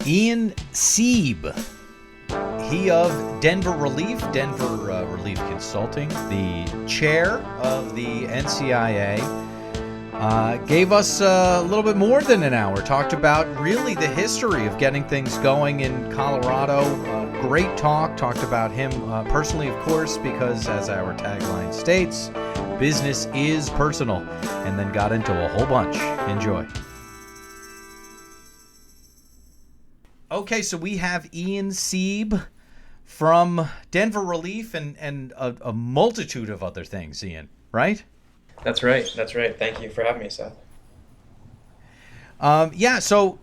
Ian Seeb, he of Denver Relief Consulting, the chair of the NCIA, gave us a little bit more than an hour, talked about really the history of getting things going in Colorado. Great talk, talked about him personally, of course, because as our tagline states, business is personal, and then got into a whole bunch. Enjoy. Okay, so we have Ian Seeb from Denver Relief and a multitude of other things, Ian, right? That's right. Thank you for having me, Seth. So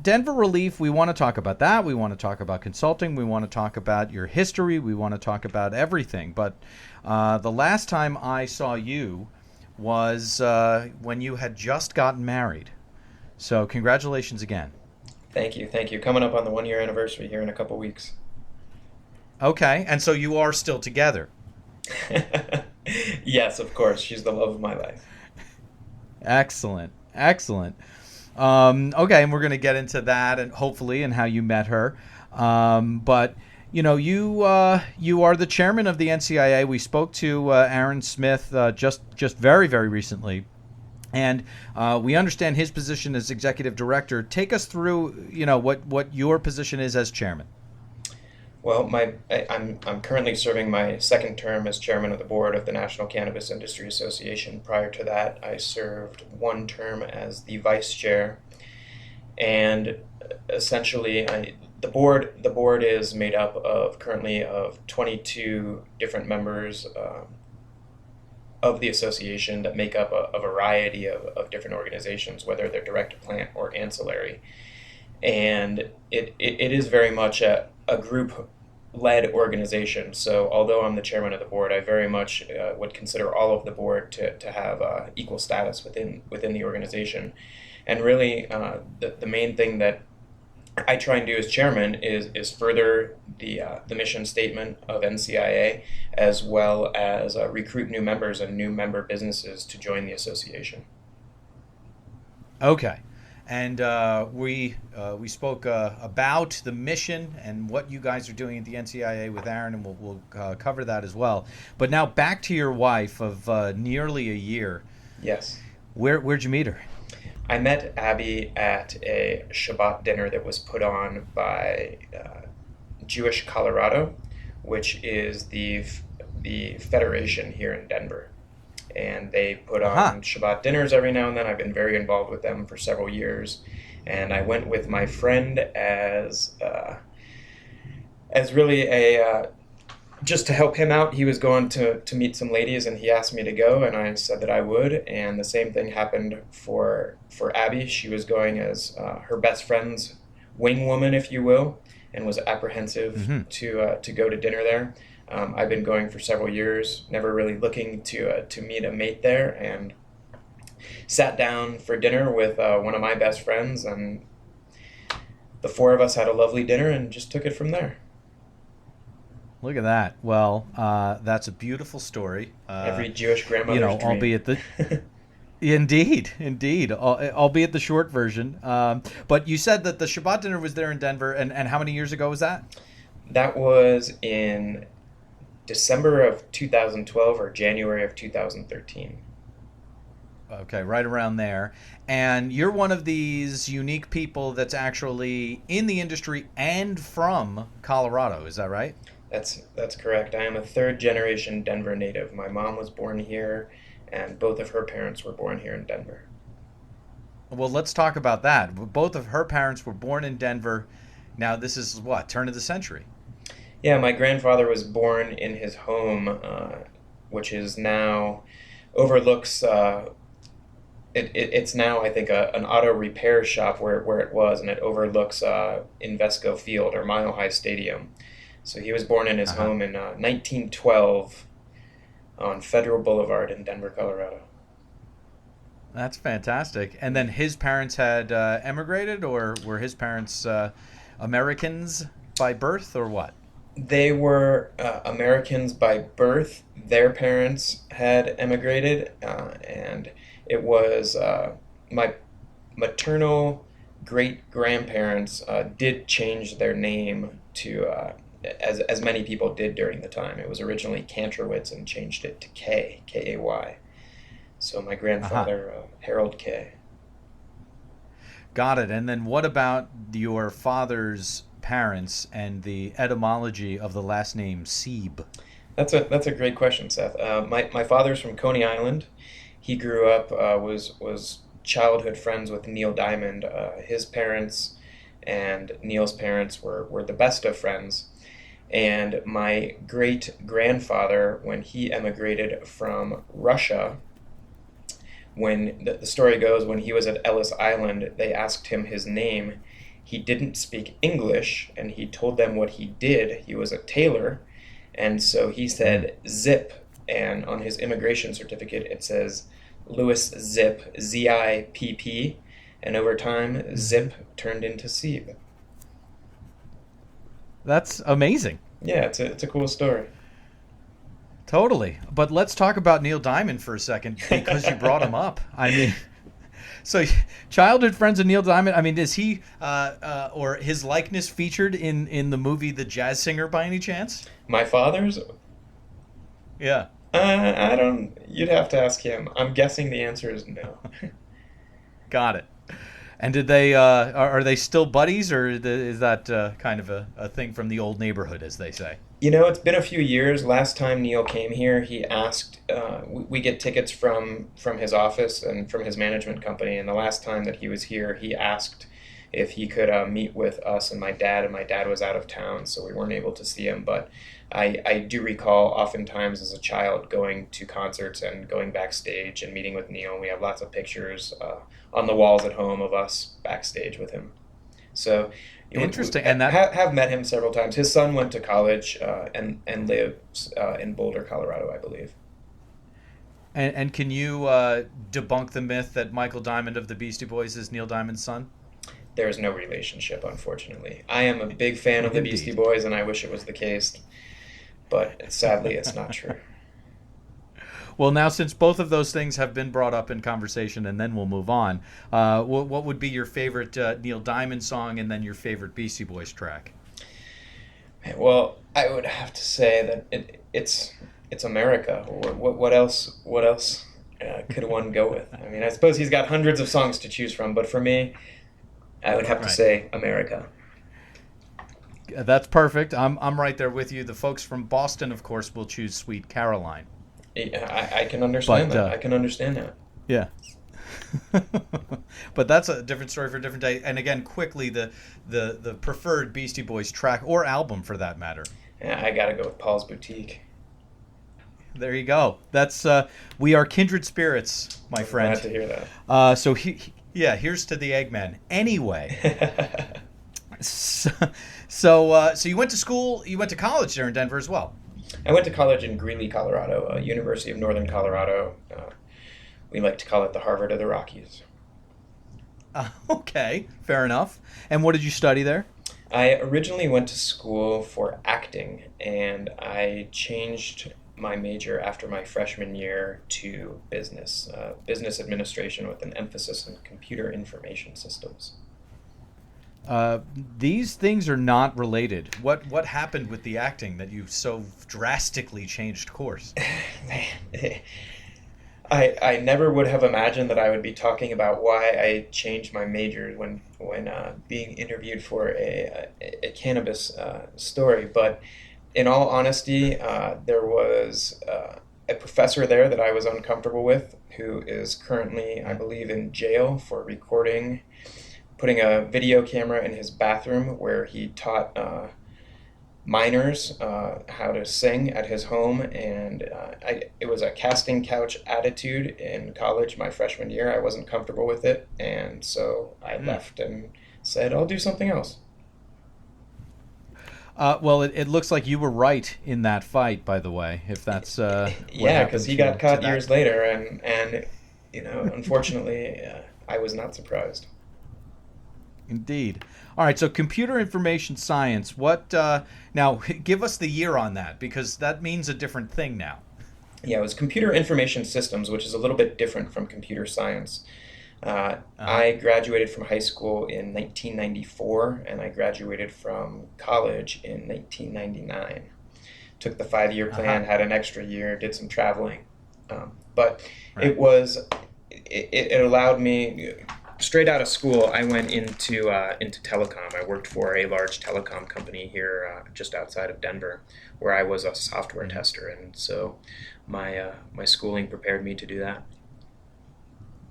Denver Relief, we want to talk about that. We want to talk about consulting. We want to talk about your history. We want to talk about everything. But the last time I saw you was when you had just gotten married. So congratulations again. Thank you. Coming up on the 1-year anniversary here in a couple weeks. Okay, and so you are still together. Yes, of course. She's the love of my life. Excellent. Okay, and we're going to get into that and hopefully and how you met her. But you are the chairman of the NCIA. We spoke to Aaron Smith just very, very recently. And we understand his position as executive director. Take us through, what your position is as chairman. Well, I'm currently serving my second term as chairman of the board of the National Cannabis Industry Association. Prior to that, I served one term as the vice chair, and essentially, the board is made up currently of 22 different members of the association that make up a variety of different organizations, whether they're direct to plant or ancillary. And it is very much a group-led organization. So although I'm the chairman of the board, I very much would consider all of the board to have equal status within the organization. And really, the main thing that I try and do as chairman is further the mission statement of NCIA, as well as recruit new members and new member businesses to join the association. Okay, and we spoke about the mission and what you guys are doing at the NCIA with Aaron, and we'll cover that as well. But now back to your wife of nearly a year. Yes. Where'd you meet her? I met Abby at a Shabbat dinner that was put on by Jewish Colorado, which is the federation here in Denver. And they put on Shabbat dinners every now and then. I've been very involved with them for several years. And I went with my friend as really just to help him out. He was going to meet some ladies, and he asked me to go, and I said that I would. And the same thing happened for Abby. She was going as her best friend's wing woman, if you will, and was apprehensive to go to dinner there. I've been going for several years, never really looking to meet a mate there, and sat down for dinner with one of my best friends, and the four of us had a lovely dinner and just took it from there. Look at that. Well, that's a beautiful story. Every Jewish grandmother's dream. Albeit the Indeed, albeit the short version. But you said that the Shabbat dinner was there in Denver, and how many years ago was that? That was in December of 2012 or January of 2013. Okay, right around there. And you're one of these unique people that's actually in the industry and from Colorado. Is that right? That's correct. I am a third-generation Denver native. My mom was born here, and both of her parents were born here in Denver. Well, let's talk about that. Both of her parents were born in Denver. Now, this is what, turn of the century? Yeah, my grandfather was born in his home, which is now overlooks. It's now, I think, an auto repair shop where it was, and it overlooks Invesco Field or Mile High Stadium. So he was born in his home in 1912 on Federal Boulevard in Denver, Colorado. That's fantastic. And then his parents had emigrated, or were his parents Americans by birth, or what? They were Americans by birth. Their parents had emigrated, and it was my maternal great grandparents did change their name to, as many people did during the time. It was originally Kantrowitz and changed it to Kay. So my Aha. grandfather, Harold Kay. Got it. And then what about your father's parents and the etymology of the last name Seeb? That's a great question, Seth. My father's from Coney Island. He grew up, was childhood friends with Neil Diamond. His parents and Neil's parents were the best of friends. And my great grandfather, when he emigrated from Russia, when the story goes, when he was at Ellis Island, they asked him his name. He didn't speak English, and he told them what he did. He was a tailor, and so he said Zip, and on his immigration certificate it says Louis Zip, Zipp, and over time Zip turned into Seeb. That's amazing. Yeah, it's a cool story. Totally. But let's talk about Neil Diamond for a second because you brought him up. I mean, so childhood friends of Neil Diamond. I mean, is he or his likeness featured in the movie The Jazz Singer by any chance? My father's? Yeah. I don't. You'd have to ask him. I'm guessing the answer is no. Got it. And did they are they still buddies, or is that kind of a thing from the old neighborhood, as they say? It's been a few years. Last time Neil came here, he asked. We get tickets from his office and from his management company. And the last time that he was here, he asked if he could meet with us and my dad. And my dad was out of town, so we weren't able to see him. But I do recall oftentimes as a child going to concerts and going backstage and meeting with Neil. We have lots of pictures on the walls at home of us backstage with him. So Interesting. And that have met him several times. His son went to college and lives in Boulder, Colorado, I believe. and can you debunk the myth that Michael Diamond of the Beastie Boys is Neil Diamond's son? There is no relationship, unfortunately. I am a big fan of the Beastie Indeed. Boys, and I wish it was the case, but sadly, it's not true. Well, now since both of those things have been brought up in conversation, and then we'll move on. What would be your favorite Neil Diamond song, and then your favorite Beastie Boys track? Well, I would have to say that it's America. What else? What else could one go with? I mean, I suppose he's got hundreds of songs to choose from, but for me, I would have to Right. say America. That's perfect. I'm right there with you. The folks from Boston, of course, will choose Sweet Caroline. Yeah, I can understand But that. I can understand that. yeah. But that's a different story for a different day. And again, quickly, the preferred Beastie Boys track or album for that matter. Yeah, I gotta go with Paul's Boutique. There you go. That's we are kindred spirits, my I'm friend. glad to hear that. Yeah, here's to the Eggman. Anyway, so you went to school, you went to college there in Denver as well. I went to college in Greeley, Colorado, University of Northern Colorado. We like to call it the Harvard of the Rockies. Okay, fair enough. And what did you study there? I originally went to school for acting, and I changed my major after my freshman year to business administration with an emphasis on computer information systems. These things are not related. What happened with the acting that you so drastically changed course? I never would have imagined that I would be talking about why I changed my major when being interviewed for a cannabis story. But in all honesty, there was a professor there that I was uncomfortable with, who is currently, I believe, in jail for putting a video camera in his bathroom where he taught minors how to sing at his home, and it was a casting couch attitude in college my freshman year. I wasn't comfortable with it, and so I left and said, I'll do something else. Well, it looks like you were right in that fight, by the way. If that's yeah, because he got caught years later, and unfortunately, I was not surprised. Indeed. All right, so computer information science. What now? Give us the year on that, because that means a different thing now. Yeah, it was computer information systems, which is a little bit different from computer science. I graduated from high school in 1994, and I graduated from college in 1999. Took the 5-year plan, had an extra year, did some traveling. But Right. it allowed me, straight out of school, I went into telecom. I worked for a large telecom company here just outside of Denver, where I was a software tester. And so my schooling prepared me to do that.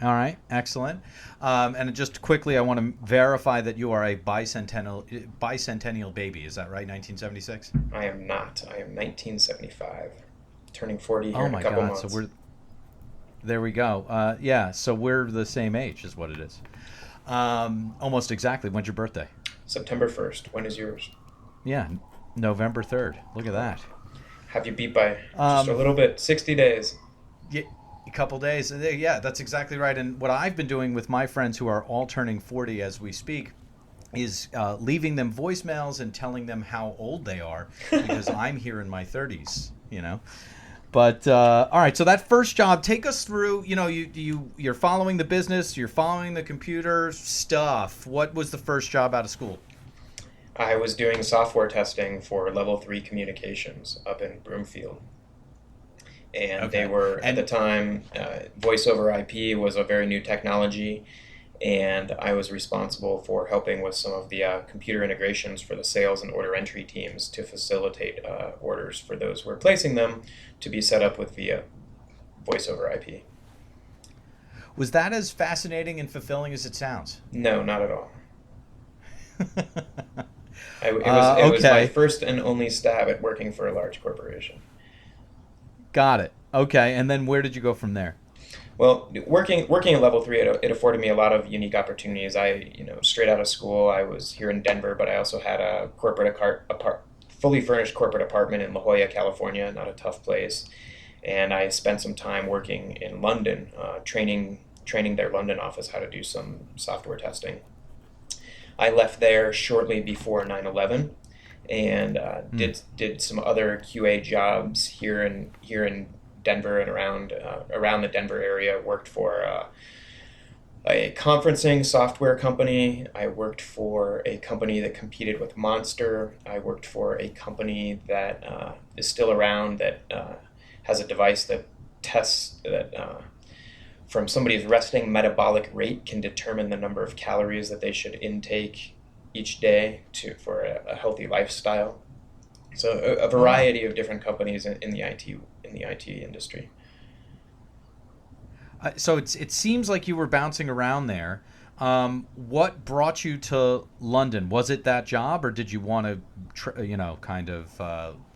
All right, excellent. And just quickly, I want to verify that you are a bicentennial baby. Is that right? 1976? I am not. I am 1975, turning 40 here Oh in a my couple God! months. So there we go. Yeah, so we're the same age, is what it is. Almost exactly. When's your birthday? September 1st. When is yours? Yeah, November 3rd. Look at that. Have you beat by just a little bit? 60 days. Yeah, a couple days. Yeah, that's exactly right. And what I've been doing with my friends who are all turning 40 as we speak is leaving them voicemails and telling them how old they are, because I'm here in my 30s, you know. But all right, so that first job, take us through. You know, you're following the business, you're following the computer stuff. What was the first job out of school? I was doing software testing for level 3 communications up in Broomfield. And Okay. they were, at the time, voice over IP was a very new technology, and I was responsible for helping with some of the computer integrations for the sales and order entry teams to facilitate orders for those who were placing them to be set up with via voice over IP. Was that as fascinating and fulfilling as it sounds? No, not at all. It was my first and only stab at working for a large corporation. Got it. Okay, and then where did you go from there? Well, working at level 3, it afforded me a lot of unique opportunities. Straight out of school, I was here in Denver, but I also had a fully furnished corporate apartment in La Jolla, California, not a tough place. And I spent some time working in London, training their London office how to do some software testing. I left there shortly before 9/11 and did some other QA jobs here in Denver and around the Denver area. Worked for a conferencing software company. I worked for a company that competed with Monster. I worked for a company that is still around that has a device that tests that from somebody's resting metabolic rate can determine the number of calories that they should intake each day for a healthy lifestyle. So a variety of different companies in the IT industry. So it seems like you were bouncing around there. What brought you to London? Was it that job, or did you want to,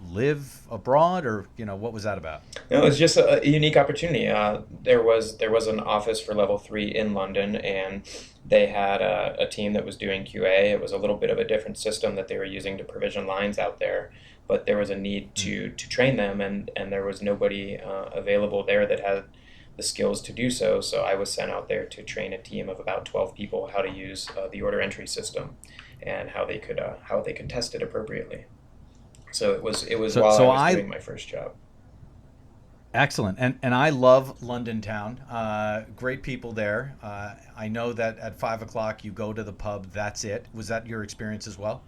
live abroad, or what was that about? No, it was just a unique opportunity. There was an office for level 3 in London, and they had a team that was doing QA. It was a little bit of a different system that they were using to provision lines out there, but there was a need to train them, and there was nobody available there that had the skills to do so. So I was sent out there to train a team of about 12 people how to use the order entry system and how they could test it appropriately. So it was while I was doing my first job. Excellent. And I love London town. Great people there. I know that at 5 o'clock you go to the pub. That's it. Was that your experience as well?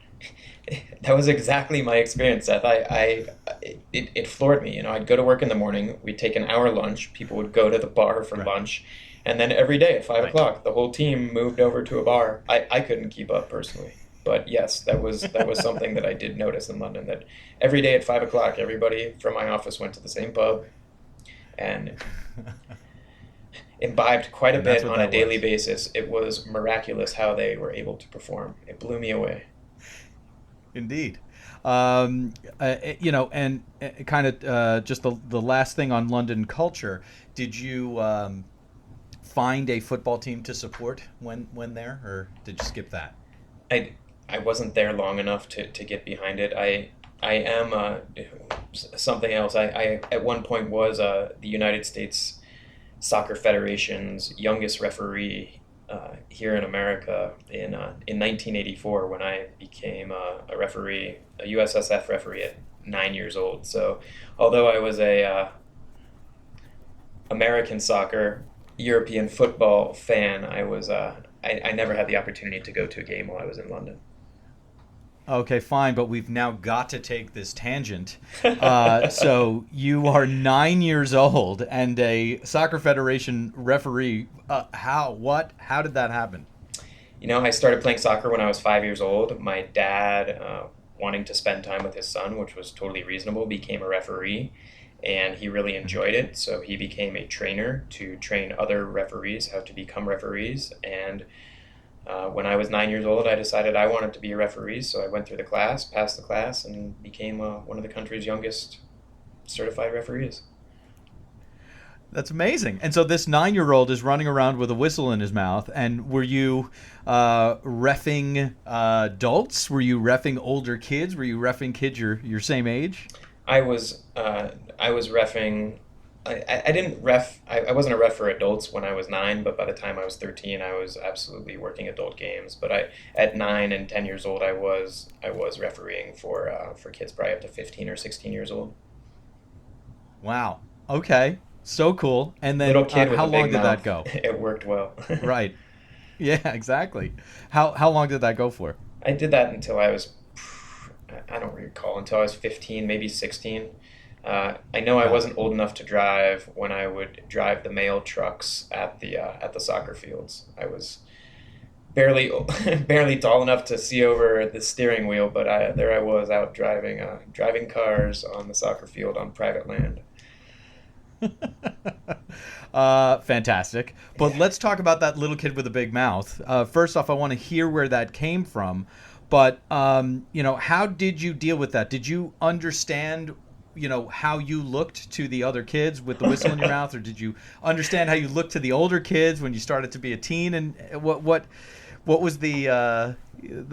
That was exactly my experience, Seth. It floored me. I'd go to work in the morning. We'd take an hour lunch. People would go to the bar for lunch. And then every day at 5 o'clock, the whole team moved over to a bar. I couldn't keep up personally. But yes, that was something that I did notice in London, that every day at 5 o'clock, everybody from my office went to the same pub and imbibed quite a bit on a daily basis. It was miraculous how they were able to perform. It blew me away. Indeed. And kind of just the last thing on London culture, did you find a football team to support when there, or did you skip that? I wasn't there long enough to get behind it. I am something else. I at one point was the United States Soccer Federation's youngest referee here in America in 1984 when I became a referee, a USSF referee at 9 years old. So although I was a American soccer European football fan, I never had the opportunity to go to a game while I was in London. Okay, fine, but we've now got to take this tangent. So you are 9 years old and a soccer federation referee. How did that happen? I started playing soccer when I was 5 years old. My dad, wanting to spend time with his son, which was totally reasonable, became a referee, and he really enjoyed it. So he became a trainer to train other referees how to become referees. And when I was 9 years old, I decided I wanted to be a referee. So I went through the class, passed the class, and became one of the country's youngest certified referees. That's amazing. And so this 9-year-old is running around with a whistle in his mouth. And were you reffing adults? Were you reffing older kids? Were you reffing kids your same age? I was reffing. I didn't ref. I wasn't a ref for adults when I was 9, but by the time I was 13, I was absolutely working adult games. But at 9 and 10 years old, I was refereeing for kids probably up to 15 or 16 years old. Wow. Okay. So cool. And then Little kid with how a long big did that mouth. go? It worked well. Right. Yeah, exactly. How long did that go for? I did that until I was, I don't recall, until I was 15, maybe 16. I know I wasn't old enough to drive when I would drive the mail trucks at the soccer fields. I was barely barely tall enough to see over the steering wheel, but there I was out driving cars on the soccer field on private land. Fantastic. But let's talk about that little kid with a big mouth. First off, I want to hear where that came from. But, how did you deal with that? Did you understand, how you looked to the other kids with the whistle in your mouth? Or did you understand how you looked to the older kids when you started to be a teen? And what was the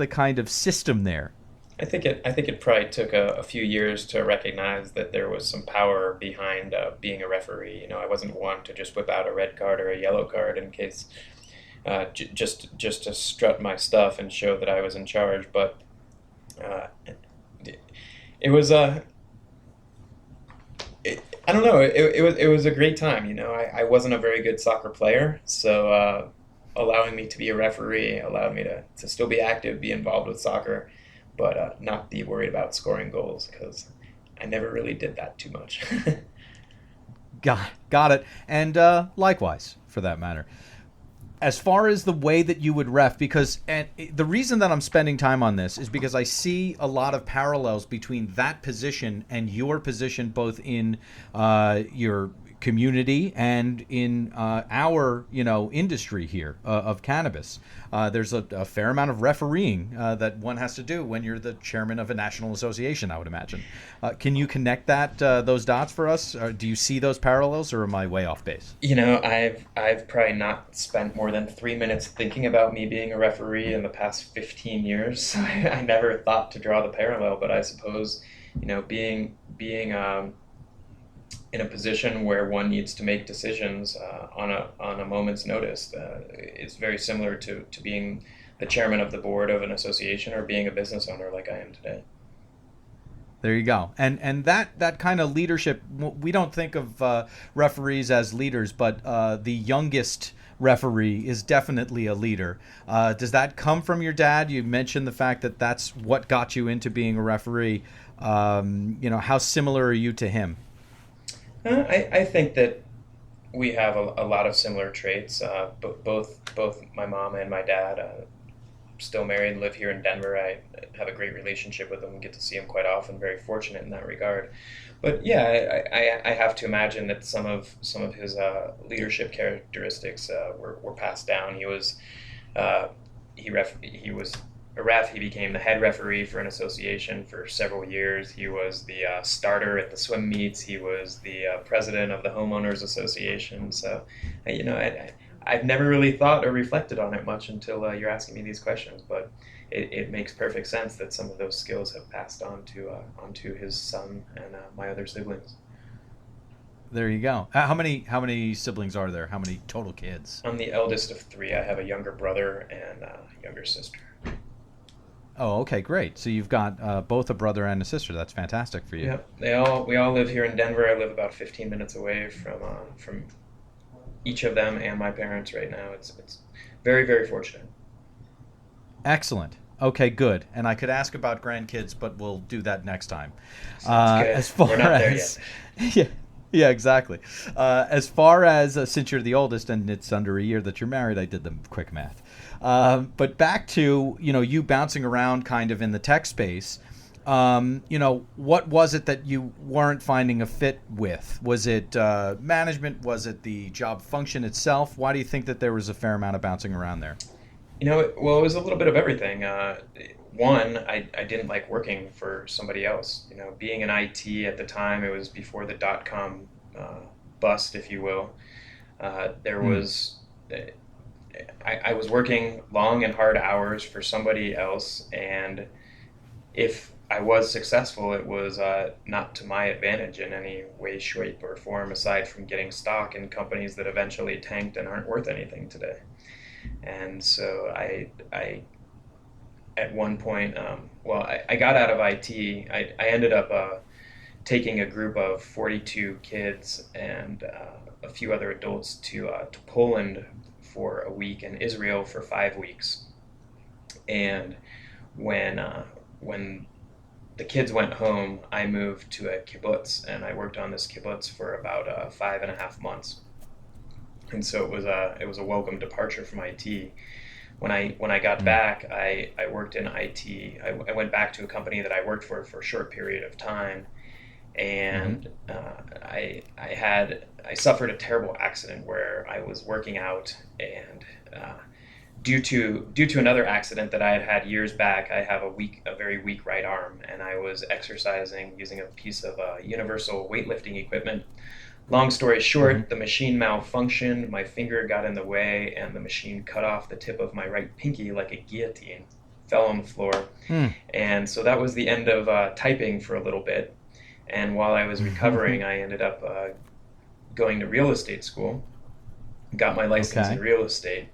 kind of system there? I think it probably took a few years to recognize that there was some power behind being a referee. I wasn't one to just whip out a red card or a yellow card in case just to strut my stuff and show that I was in charge. But it was I don't know. It was a great time. I wasn't a very good soccer player, so allowing me to be a referee allowed me to still be active, be involved with soccer, but not be worried about scoring goals because I never really did that too much. Got it. And likewise, for that matter. As far as the way that you would ref, and the reason that I'm spending time on this is because I see a lot of parallels between that position and your position, both in your community and in our industry here of cannabis. There's a fair amount of refereeing that one has to do when you're the chairman of a national association, I would imagine. Can you connect those dots for us? Do you see those parallels, or am I way off base? I've probably not spent more than 3 minutes thinking about me being a referee in the past 15 years. I never thought to draw the parallel, but I suppose being in a position where one needs to make decisions on a moment's notice. It's very similar to being the chairman of the board of an association or being a business owner like I am today. There you go. And that kind of leadership, we don't think of referees as leaders, but the youngest referee is definitely a leader. Does that come from your dad? You mentioned the fact that that's what got you into being a referee. How similar are you to him? I think that we have a lot of similar traits. Both my mom and my dad still married, live here in Denver. I have a great relationship with them, get to see him quite often. Very fortunate in that regard. But yeah, I have to imagine that some of his leadership characteristics were passed down. He was a ref. He became the head referee for an association for several years. He was the starter at the swim meets. He was the president of the homeowners association. So, I've never really thought or reflected on it much until you're asking me these questions. But it makes perfect sense that some of those skills have passed on onto his son and my other siblings. There you go. How many siblings are there? How many total kids? I'm the eldest of 3. I have a younger brother and a younger sister. Oh, okay, great. So you've got both a brother and a sister. That's fantastic for you. Yeah, we all live here in Denver. I live about 15 minutes away from each of them and my parents right now. It's very, very fortunate. Excellent. Okay, good. And I could ask about grandkids, but we'll do that next time. Sounds good. As far We're not there as yet. yeah, yeah, exactly. As far as since you're the oldest and it's under a year that you're married, I did the quick math. But back to you bouncing around kind of in the tech space. What was it that you weren't finding a fit with? Was it management? Was it the job function itself? Why do you think that there was a fair amount of bouncing around there? Well, it was a little bit of everything. One, I didn't like working for somebody else. Being in IT at the time, it was before the dot-com bust, if you will. There was, I was working long and hard hours for somebody else, and if I was successful, it was not to my advantage in any way, shape, or form, aside from getting stock in companies that eventually tanked and aren't worth anything today. And so I at one point, I got out of IT. I ended up taking a group of 42 kids and a few other adults to Poland for a week and Israel for 5 weeks. And when the kids went home, I moved to a kibbutz, and I worked on this kibbutz for about 5.5 months. And so it was a welcome departure from IT. When I got back, I worked in IT. I went back to a company that I worked for a short period of time, and I suffered a terrible accident where I was working out, and due to another accident that I had had years back, I have a very weak right arm, and I was exercising using a piece of universal weightlifting equipment. Long story short, the machine malfunctioned, my finger got in the way, and the machine cut off the tip of my right pinky like a guillotine, fell on the floor. And so that was the end of typing for a little bit. And while I was recovering, I ended up going to real estate school, got my license in real estate.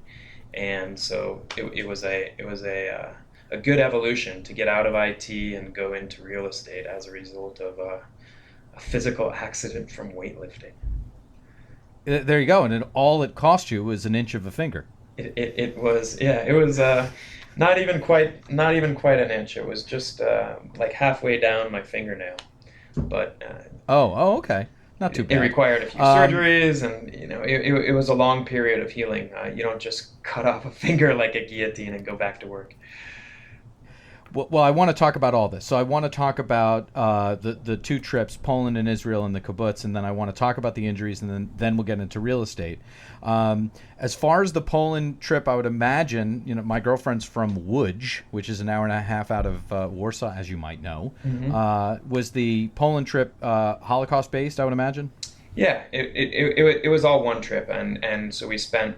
And so it was a good evolution to get out of IT and go into real estate as a result of a physical accident from weightlifting. There you go, and all it cost you was an inch of a finger. It was not even quite an inch. It was just like halfway down my fingernail. But okay, not too bad. It required a few surgeries, and it was a long period of healing. You don't just cut off a finger like a guillotine and go back to work. Well, I want to talk about all this. So I want to talk about the 2 trips, Poland and Israel and the kibbutz, and then I want to talk about the injuries, and then we'll get into real estate. As far as the Poland trip, I would imagine, my girlfriend's from Łódź, which is an hour and a half out of Warsaw, as you might know. Was the Poland trip Holocaust-based, I would imagine? Yeah, it was all one trip, and so we spent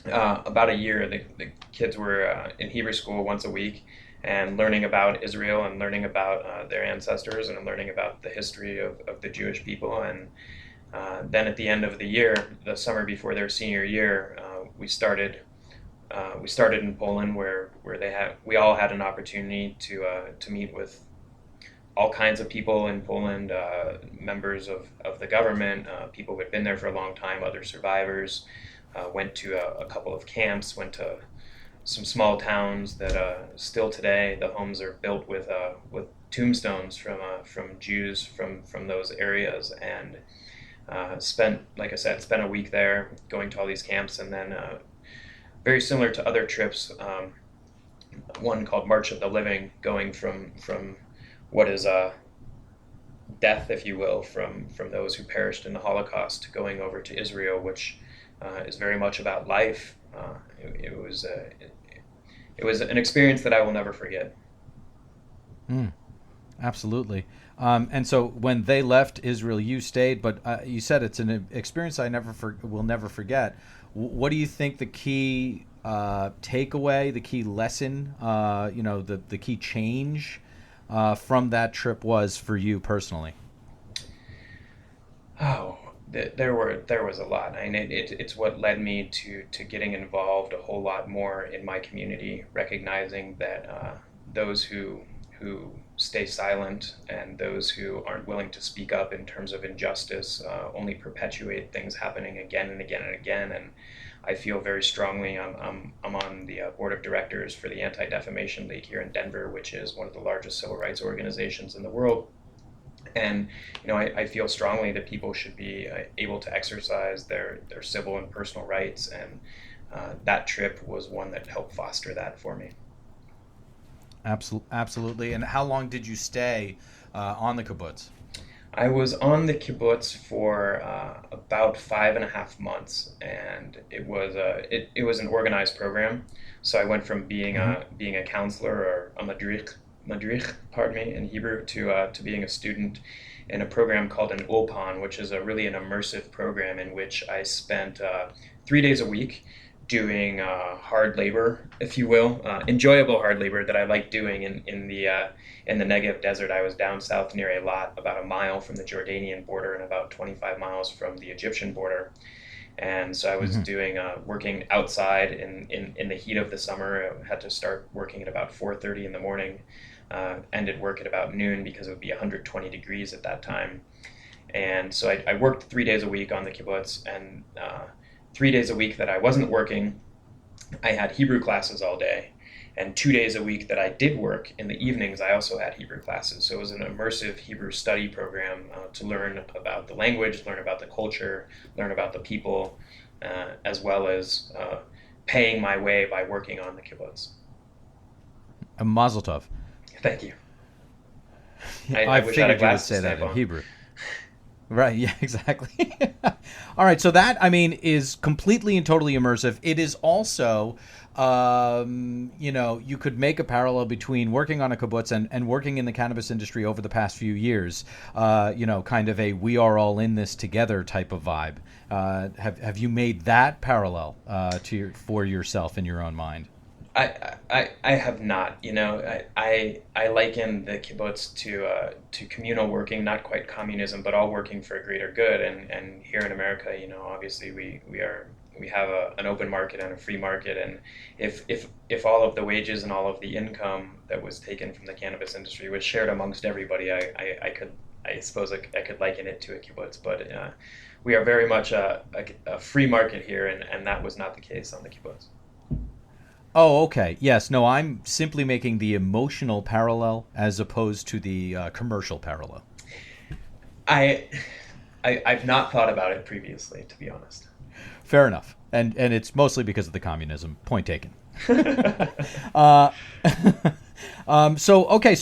about a year. The kids were in Hebrew school once a week, and learning about Israel and learning about their ancestors and learning about the history of the Jewish people. And then at the end of the year, the summer before their senior year, we started in Poland, where we all had an opportunity to meet with all kinds of people in Poland, members of the government, people who had been there for a long time, other survivors. Went to a couple of camps, went to some small towns that still today the homes are built with tombstones from Jews from those areas, and spent a week there going to all these camps, and then very similar to other trips, one called March of the Living, going from what is death, if you will, from those who perished in the Holocaust, going over to Israel, which is very much about life. It was an experience that I will never forget. Absolutely. And so when they left Israel, you stayed, but you said it's an experience I will never forget. What do you think the key takeaway, the key lesson, the key change from that trip was for you personally? Oh, there was a lot. I mean, it's what led me to getting involved a whole lot more in my community, recognizing that those who stay silent, and those who aren't willing to speak up in terms of injustice only perpetuate things happening again and again and again. And I feel very strongly. I'm on the board of directors for the Anti-Defamation League here in Denver, which is one of the largest civil rights organizations in the world. And I feel strongly that people should be able to exercise their civil and personal rights, and that trip was one that helped foster that for me. Absolutely. And how long did you stay on the kibbutz? I was on the kibbutz for about 5.5 months, and it was an organized program. So I went from being a counselor, or a madrich, pardon me, in Hebrew, to being a student in a program called an ulpan, which is really an immersive program in which I spent 3 days a week doing hard labor, if you will, enjoyable hard labor that I like doing in the Negev desert. I was down south near Eilat, about a mile from the Jordanian border and about 25 miles from the Egyptian border. And so I was doing working outside in the heat of the summer. I had to start working at about 4:30 in the morning, ended work at about noon because it would be 120 degrees at that time. And so I worked 3 days a week on the kibbutz, and 3 days a week that I wasn't working, I had Hebrew classes all day. And 2 days a week that I did work, in the evenings, I also had Hebrew classes. So it was an immersive Hebrew study program to learn about the language, learn about the culture, learn about the people, as well as paying my way by working on the kibbutz. A mazel tov. Thank you. I wish figured you would say that in Hebrew. Right, yeah, exactly. All right, so that, is completely and totally immersive. It is also, you could make a parallel between working on a kibbutz and working in the cannabis industry over the past few years, kind of a we are all in this together type of vibe. Have you made that parallel for yourself in your own mind? I have not. I liken the kibbutz to communal working, not quite communism, but all working for a greater good. And here in America, obviously we have an open market and a free market. And if all of the wages and all of the income that was taken from the cannabis industry was shared amongst everybody, I suppose I could liken it to a kibbutz. But we are very much a free market here, and that was not the case on the kibbutz. Oh, okay. Yes. No, I'm simply making the emotional parallel as opposed to the commercial parallel. I've not thought about it previously, to be honest. Fair enough. And it's mostly because of the communism. Point taken. So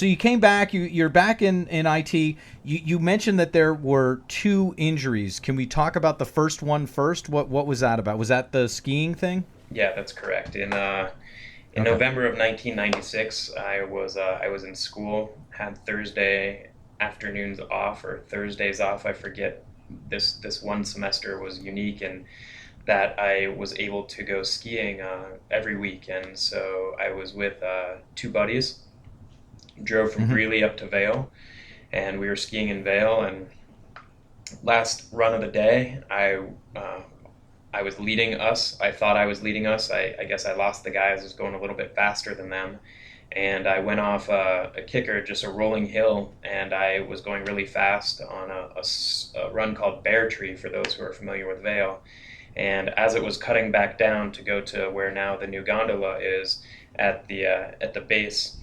you came back. You're back in IT. You mentioned that there were 2 injuries. Can we talk about the first one first? What was that about? Was that the skiing thing? Yeah, that's correct. In November of 1996, I was in school, had Thursday afternoons off, or Thursdays off, I forget. This one semester was unique in that I was able to go skiing every week. And so I was with 2 buddies, drove from Greeley up to Vail, and we were skiing in Vail. And last run of the day, I was leading us. I thought I was leading us. I guess I lost the guys. I was going a little bit faster than them. And I went off a kicker, just a rolling hill, and I was going really fast on a run called Bear Tree, for those who are familiar with Vail. And as it was cutting back down to go to where now the new gondola is at the base,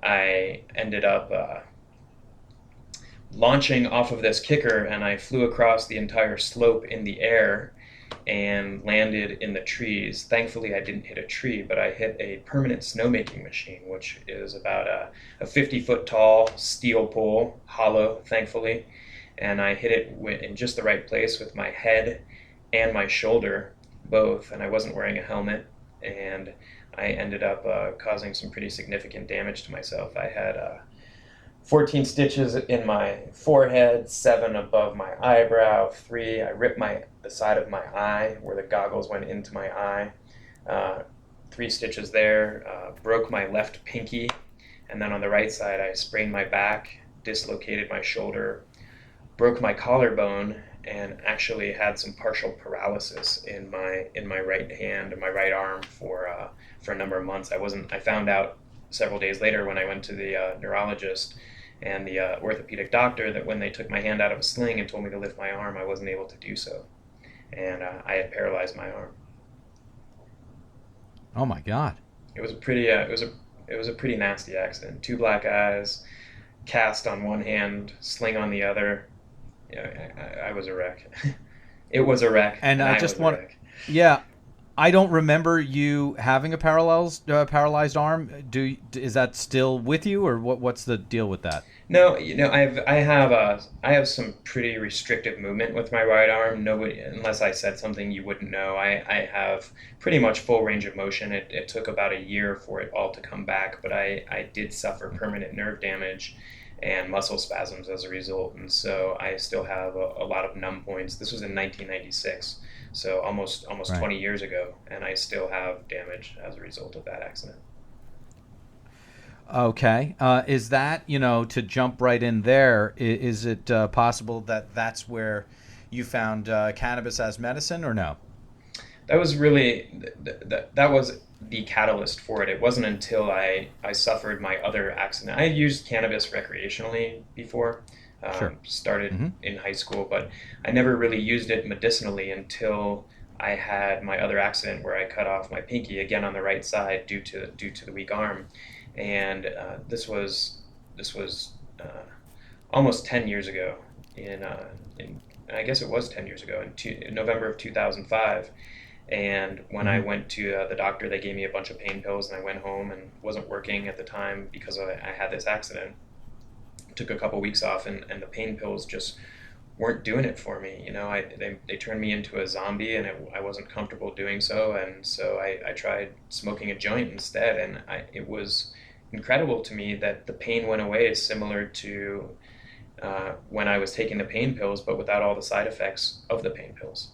I ended up launching off of this kicker, and I flew across the entire slope in the air and landed in the trees. Thankfully, I didn't hit a tree, but I hit a permanent snowmaking machine, which is about a 50-foot tall steel pole, hollow, thankfully. And I hit it in just the right place with my head and my shoulder, both, and I wasn't wearing a helmet. And I ended up causing some pretty significant damage to myself. I had 14 stitches in my forehead, 7 above my eyebrow, 3. I ripped the side of my eye where the goggles went into my eye. 3 stitches there, broke my left pinky, and then on the right side I sprained my back, dislocated my shoulder, broke my collarbone, and actually had some partial paralysis in my right hand and my right arm for a number of months. I found out several days later when I went to the neurologist, and the orthopedic doctor that when they took my hand out of a sling and told me to lift my arm, I wasn't able to do so, and I had paralyzed my arm. Oh my God. It was a pretty nasty accident. Two black eyes, cast on one hand, sling on the other. I was a wreck. It was a wreck, And I I just was a want, wreck. yeah, I don't remember you having a paralyzed arm. Is that still with you, or what's the deal with that? No, I have some pretty restrictive movement with my right arm. Nobody, unless I said something you wouldn't know, I have pretty much full range of motion. It took about a year for it all to come back, but I did suffer permanent nerve damage and muscle spasms as a result, and so I still have a lot of numb points. This was in 1996, so almost Right. 20 years ago, and I still have damage as a result of that accident. Okay. Is that, to jump right in there, is it possible that that's where you found cannabis as medicine, or no? That was really that was the catalyst for it. It wasn't until I suffered my other accident. I had used cannabis recreationally before, Sure. started Hmm. in high school, but I never really used it medicinally until I had my other accident where I cut off my pinky again on the right side due to the weak arm, and this was almost 10 years ago in I guess it was 10 years ago in November of 2005. And when I Hmm. went to the doctor, they gave me a bunch of pain pills, and I went home and wasn't working at the time because I had this accident. Took a couple weeks off, and the pain pills just weren't doing it for me. They turned me into a zombie, and I wasn't comfortable doing so. And so I tried smoking a joint instead, and it was incredible to me that the pain went away, similar to when I was taking the pain pills, but without all the side effects of the pain pills.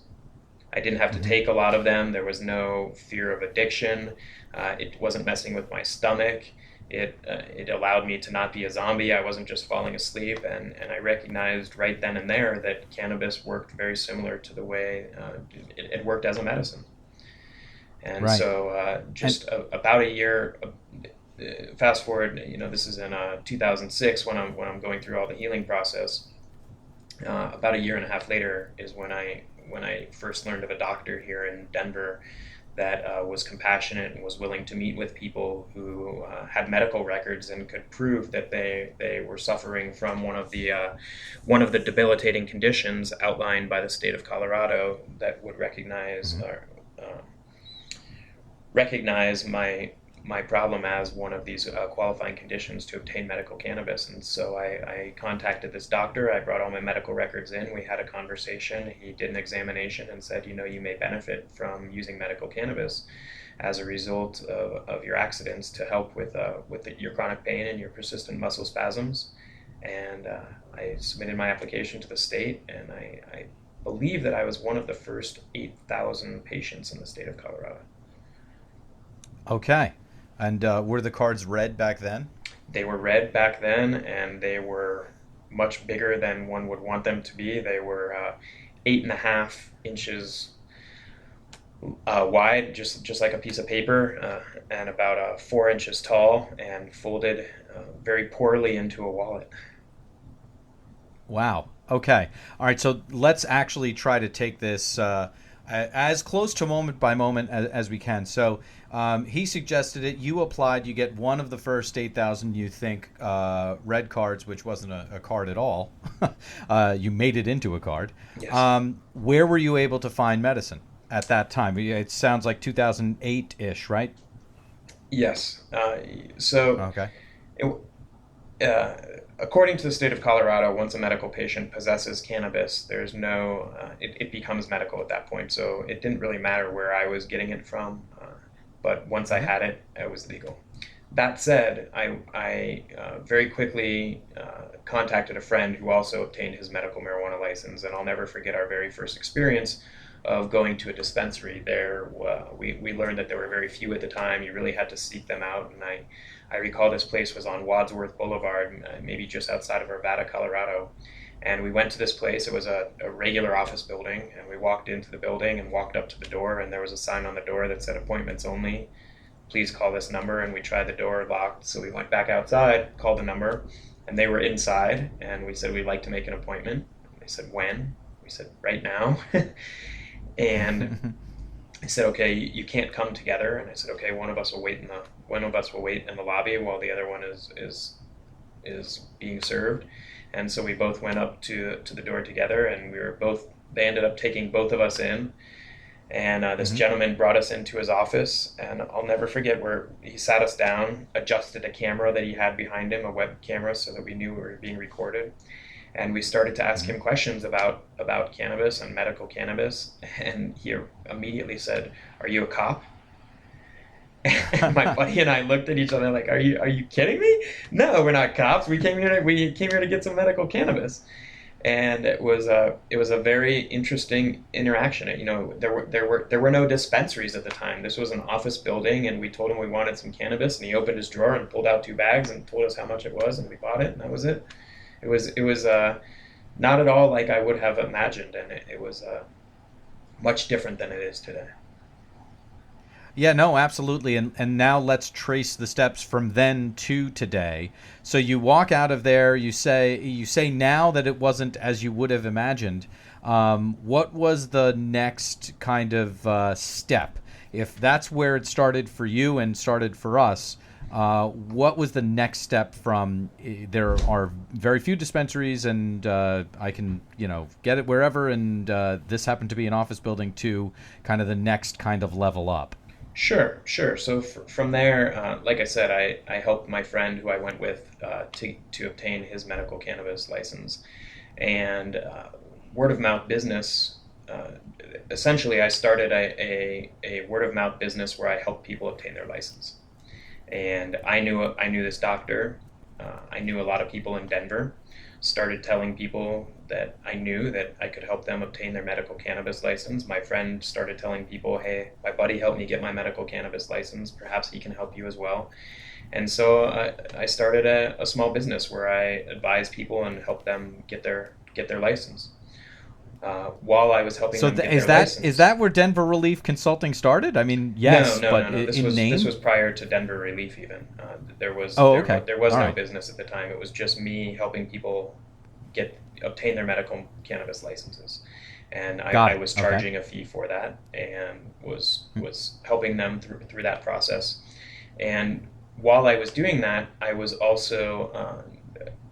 I didn't have to Hmm. take a lot of them. There was no fear of addiction. It wasn't messing with my stomach. It allowed me to not be a zombie. I wasn't just falling asleep, and I recognized right then and there that cannabis worked very similar to the way it worked as a medicine. And Right. so, And about a year. Fast forward, this is in 2006 when I'm going through all the healing process. About a year and a half later is when I first learned of a doctor here in Denver that was compassionate and was willing to meet with people who had medical records and could prove that they were suffering from one of the debilitating conditions outlined by the state of Colorado that would Mhm. recognize my problem as one of these qualifying conditions to obtain medical cannabis. And so I contacted this doctor. I brought all my medical records in. We had a conversation. He did an examination and said, you may benefit from using medical cannabis as a result of your accidents to help with your chronic pain and your persistent muscle spasms. And I submitted my application to the state, and I believe that I was one of the first 8,000 patients in the state of Colorado. Okay. And were the cards red back then? They were red back then, and they were much bigger than one would want them to be. They were 8.5 inches wide, just like a piece of paper, and about 4 inches tall, and folded very poorly into a wallet. Wow. Okay. All right. So let's actually try to take this as close to moment by moment as we can. So he suggested it. You applied. You get one of the first 8,000, you think, red cards, which wasn't a card at all. You made it into a card. Yes. Where were you able to find medicine at that time? It sounds like 2008-ish, right? Yes. So Okay. it, according to the state of Colorado, once a medical patient possesses cannabis, there's it becomes medical at that point. So it didn't really matter where I was getting it from, but once I Hmm. had it, it was legal. That said, I very quickly contacted a friend who also obtained his medical marijuana license, and I'll never forget our very first experience of going to a dispensary there. We learned that there were very few at the time. You really had to seek them out, and I recall this place was on Wadsworth Boulevard, maybe just outside of Arvada, Colorado. And we went to this place. It was a regular office building, and we walked into the building and walked up to the door, and there was a sign on the door that said appointments only. Please call this number. And we tried the door locked, so we went back outside, called the number, And they were inside, and we said, we'd like to make an appointment. They said, when? We said, right now. And I said, okay, you can't come together. And I said, okay, one of us will wait in the lobby while the other one is being served. And so we both went up to the door together, and they ended up taking both of us in. And this gentleman brought us into his office, and I'll never forget where he sat us down, adjusted a camera that he had behind him, a web camera, so that we knew we were being recorded. And we started to ask him questions about cannabis and medical cannabis. And he immediately said, "Are you a cop?" And my buddy and I looked at each other like, "Are you kidding me? No, we're not cops. We came here to get some medical cannabis." And it was a very interesting interaction. You know, there were no dispensaries at the time. This was an office building, and we told him we wanted some cannabis, and he opened his drawer and pulled out 2 bags and told us how much it was, and we bought it, and that was it. It was not at all like I would have imagined, and it was much different than it is today. Yeah, no, absolutely. And now let's trace the steps from then to today. So you walk out of there, you say now that it wasn't as you would have imagined. What was the next kind of step? If that's where it started for you and started for us, what was the next step from there are very few dispensaries, and I can get it wherever, and this happened to be an office building, to kind of the next kind of level up? Sure. So from there, like I said, I helped my friend who I went with to obtain his medical cannabis license, and word of mouth business. Essentially, I started a word of mouth business where I helped people obtain their license, and I knew this doctor. I knew a lot of people in Denver. Started telling people that I knew that I could help them obtain their medical cannabis license. My friend started telling people, hey, my buddy helped me get my medical cannabis license. Perhaps he can help you as well. And so I started a small business where I advise people and help them get their license. While I was helping them get their license. Is that where Denver Relief Consulting started? I mean, yes, no. but This was prior to Denver Relief even. There was no business at the time. It was just me helping people obtain their medical cannabis licenses. And I was charging a fee for that, and was helping them through that process. And while I was doing that, I was also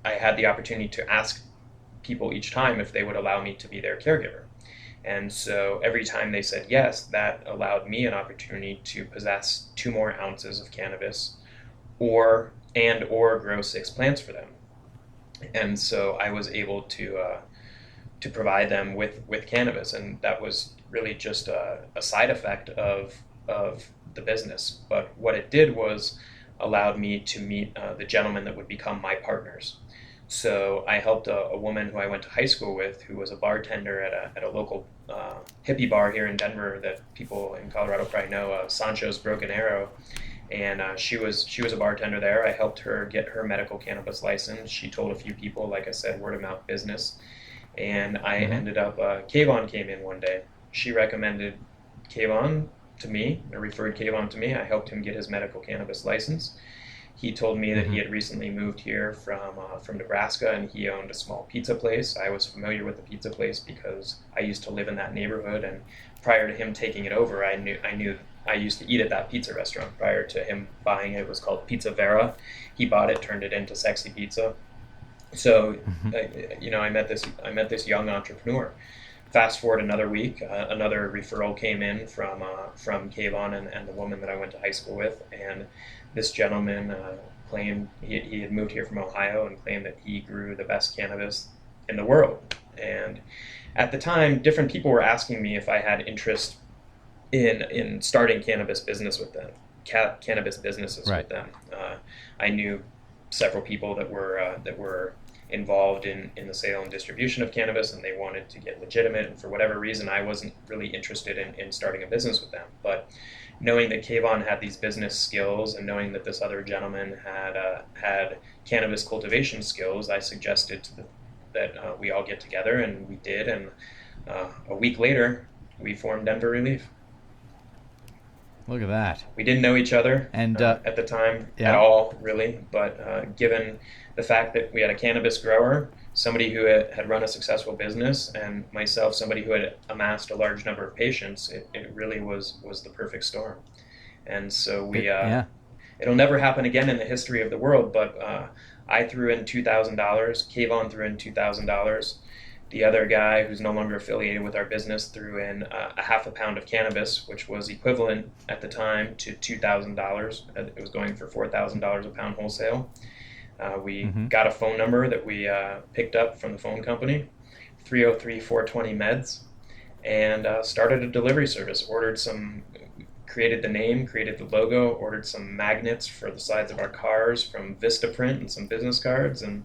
I had the opportunity to ask people each time if they would allow me to be their caregiver. And so every time they said yes, that allowed me an opportunity to possess 2 more ounces of cannabis or grow 6 plants for them. And so I was able to provide them with cannabis, and that was really just a side effect of the business. But what it did was allowed me to meet the gentlemen that would become my partners. So I helped a woman who I went to high school with, who was a bartender at a local hippie bar here in Denver that people in Colorado probably know, Sancho's Broken Arrow. And she was a bartender there. I helped her get her medical cannabis license. She told a few people, like I said, word of mouth business. And I ended up, Kayvan came in one day. She recommended Kayvan to me, or referred Kayvan to me. I helped him get his medical cannabis license. He told me that he had recently moved here from Nebraska, and he owned a small pizza place. I was familiar with the pizza place because I used to live in that neighborhood, and prior to him taking it over, I knew I used to eat at that pizza restaurant. Prior to him buying it, it was called Pizza Vera. He bought it, turned it into Sexy Pizza. So, I met this young entrepreneur. Fast forward another week, another referral came in from Kayvan and the woman that I went to high school with, and this gentleman claimed he had moved here from Ohio and claimed that he grew the best cannabis in the world. And at the time, different people were asking me if I had interest in starting cannabis businesses with them. I knew several people that were involved in the sale and distribution of cannabis, and they wanted to get legitimate, and for whatever reason I wasn't really interested in starting a business with them. But knowing that Kayvan had these business skills, and knowing that this other gentleman had cannabis cultivation skills, I suggested that we all get together, and we did, and a week later we formed Denver Relief. Look at that. We didn't know each other And at the time yeah. at all, really. But given the fact that we had a cannabis grower, somebody who had run a successful business, and myself, somebody who had amassed a large number of patients, it really was the perfect storm. And so we, it'll never happen again in the history of the world, but I threw in $2,000. Kayvan threw in $2,000. The other guy, who's no longer affiliated with our business, threw in a half a pound of cannabis, which was equivalent at the time to $2,000. It was going for $4,000 a pound wholesale. We got a phone number that we picked up from the phone company, 303-420 Meds, and started a delivery service. Created the name, created the logo, ordered some magnets for the sides of our cars from Vistaprint and some business cards, and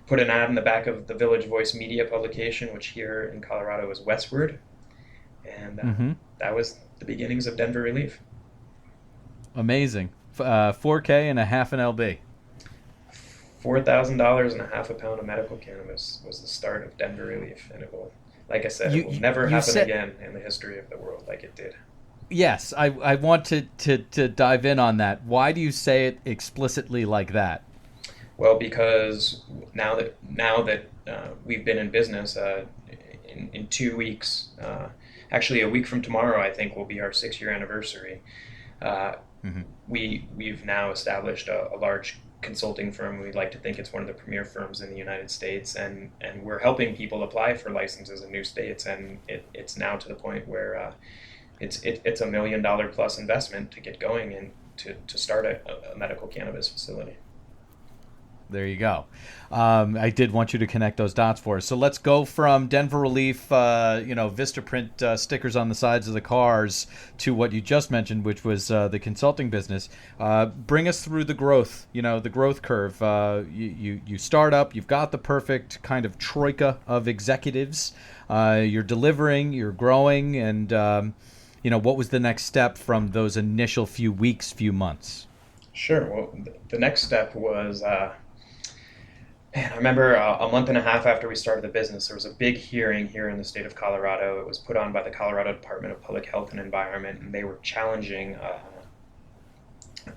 put an ad in the back of the Village Voice media publication, which here in Colorado is Westward. And that was the beginnings of Denver Relief. Amazing. 4K and a half an LB. $4,000 and a half a pound of medical cannabis was the start of Denver Relief. And it will, like I said, it will never happen again in the history of the world like it did. Yes, I want to dive in on that. Why do you say it explicitly like that? Well, because now that we've been in business, in 2 weeks, actually a week from tomorrow, I think will be our 6-year anniversary. We've now established a large consulting firm. We'd like to think it's one of the premier firms in the United States, and we're helping people apply for licenses in new states. And it's now to the point where it's $1 million plus investment to get going and to start a medical cannabis facility. There you go. I did want you to connect those dots for us. So let's go from Denver Relief, Vistaprint stickers on the sides of the cars, to what you just mentioned, which was the consulting business. Bring us through the growth, the growth curve. You start up, you've got the perfect kind of troika of executives. You're delivering, you're growing, and what was the next step from those initial few weeks, few months? Sure. Well, the next step was... I remember a month and a half after we started the business, there was a big hearing here in the state of Colorado. It was put on by the Colorado Department of Public Health and Environment, and they were challenging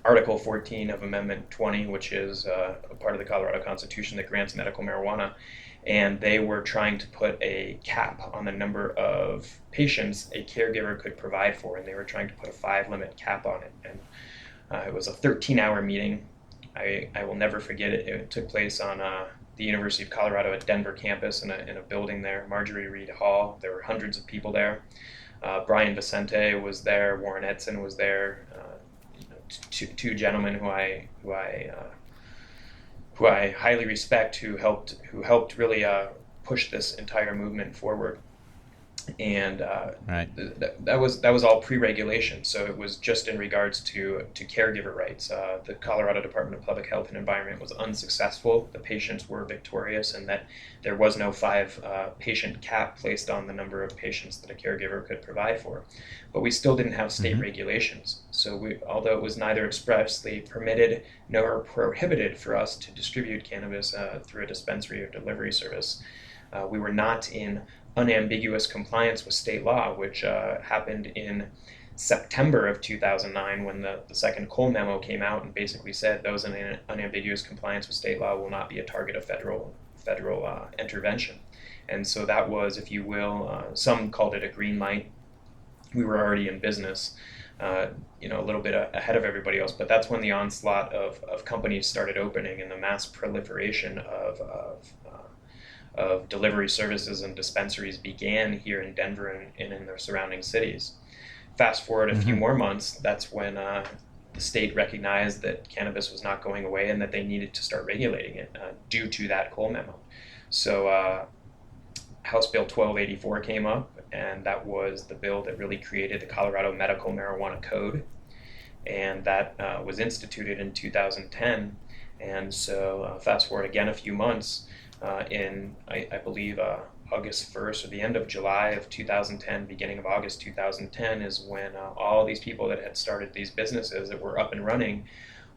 Article 14 of Amendment 20, which is a part of the Colorado Constitution that grants medical marijuana. And they were trying to put a cap on the number of patients a caregiver could provide for, and they were trying to put a 5-limit cap on it. And it was a 13-hour meeting. I will never forget it. It took place on the University of Colorado at Denver campus in a building there, Marjorie Reed Hall. There were hundreds of people there. Brian Vicente was there. Warren Edson was there. Two gentlemen who I highly respect, who helped really push this entire movement forward. And that was all pre-regulation, so it was just in regards to caregiver rights. The Colorado Department of Public Health and Environment was unsuccessful. The patients were victorious, and that there was no 5 patient cap placed on the number of patients that a caregiver could provide for. But we still didn't have state regulations. So although it was neither expressly permitted nor prohibited for us to distribute cannabis through a dispensary or delivery service, we were not in unambiguous compliance with state law, which happened in September of 2009 when the second Cole memo came out and basically said those in unambiguous compliance with state law will not be a target of federal intervention. And so that was, if you will, some called it a green light. We were already in business, a little bit ahead of everybody else, but that's when the onslaught of companies started opening and the mass proliferation of delivery services and dispensaries began here in Denver and in their surrounding cities. Fast forward a few more months, that's when the state recognized that cannabis was not going away and that they needed to start regulating it due to that Cole memo. So House Bill 1284 came up, and that was the bill that really created the Colorado Medical Marijuana Code, and that was instituted in 2010. And so fast forward again a few months, in, I believe, August 1st or the end of July of 2010, beginning of August 2010 is when all these people that had started these businesses that were up and running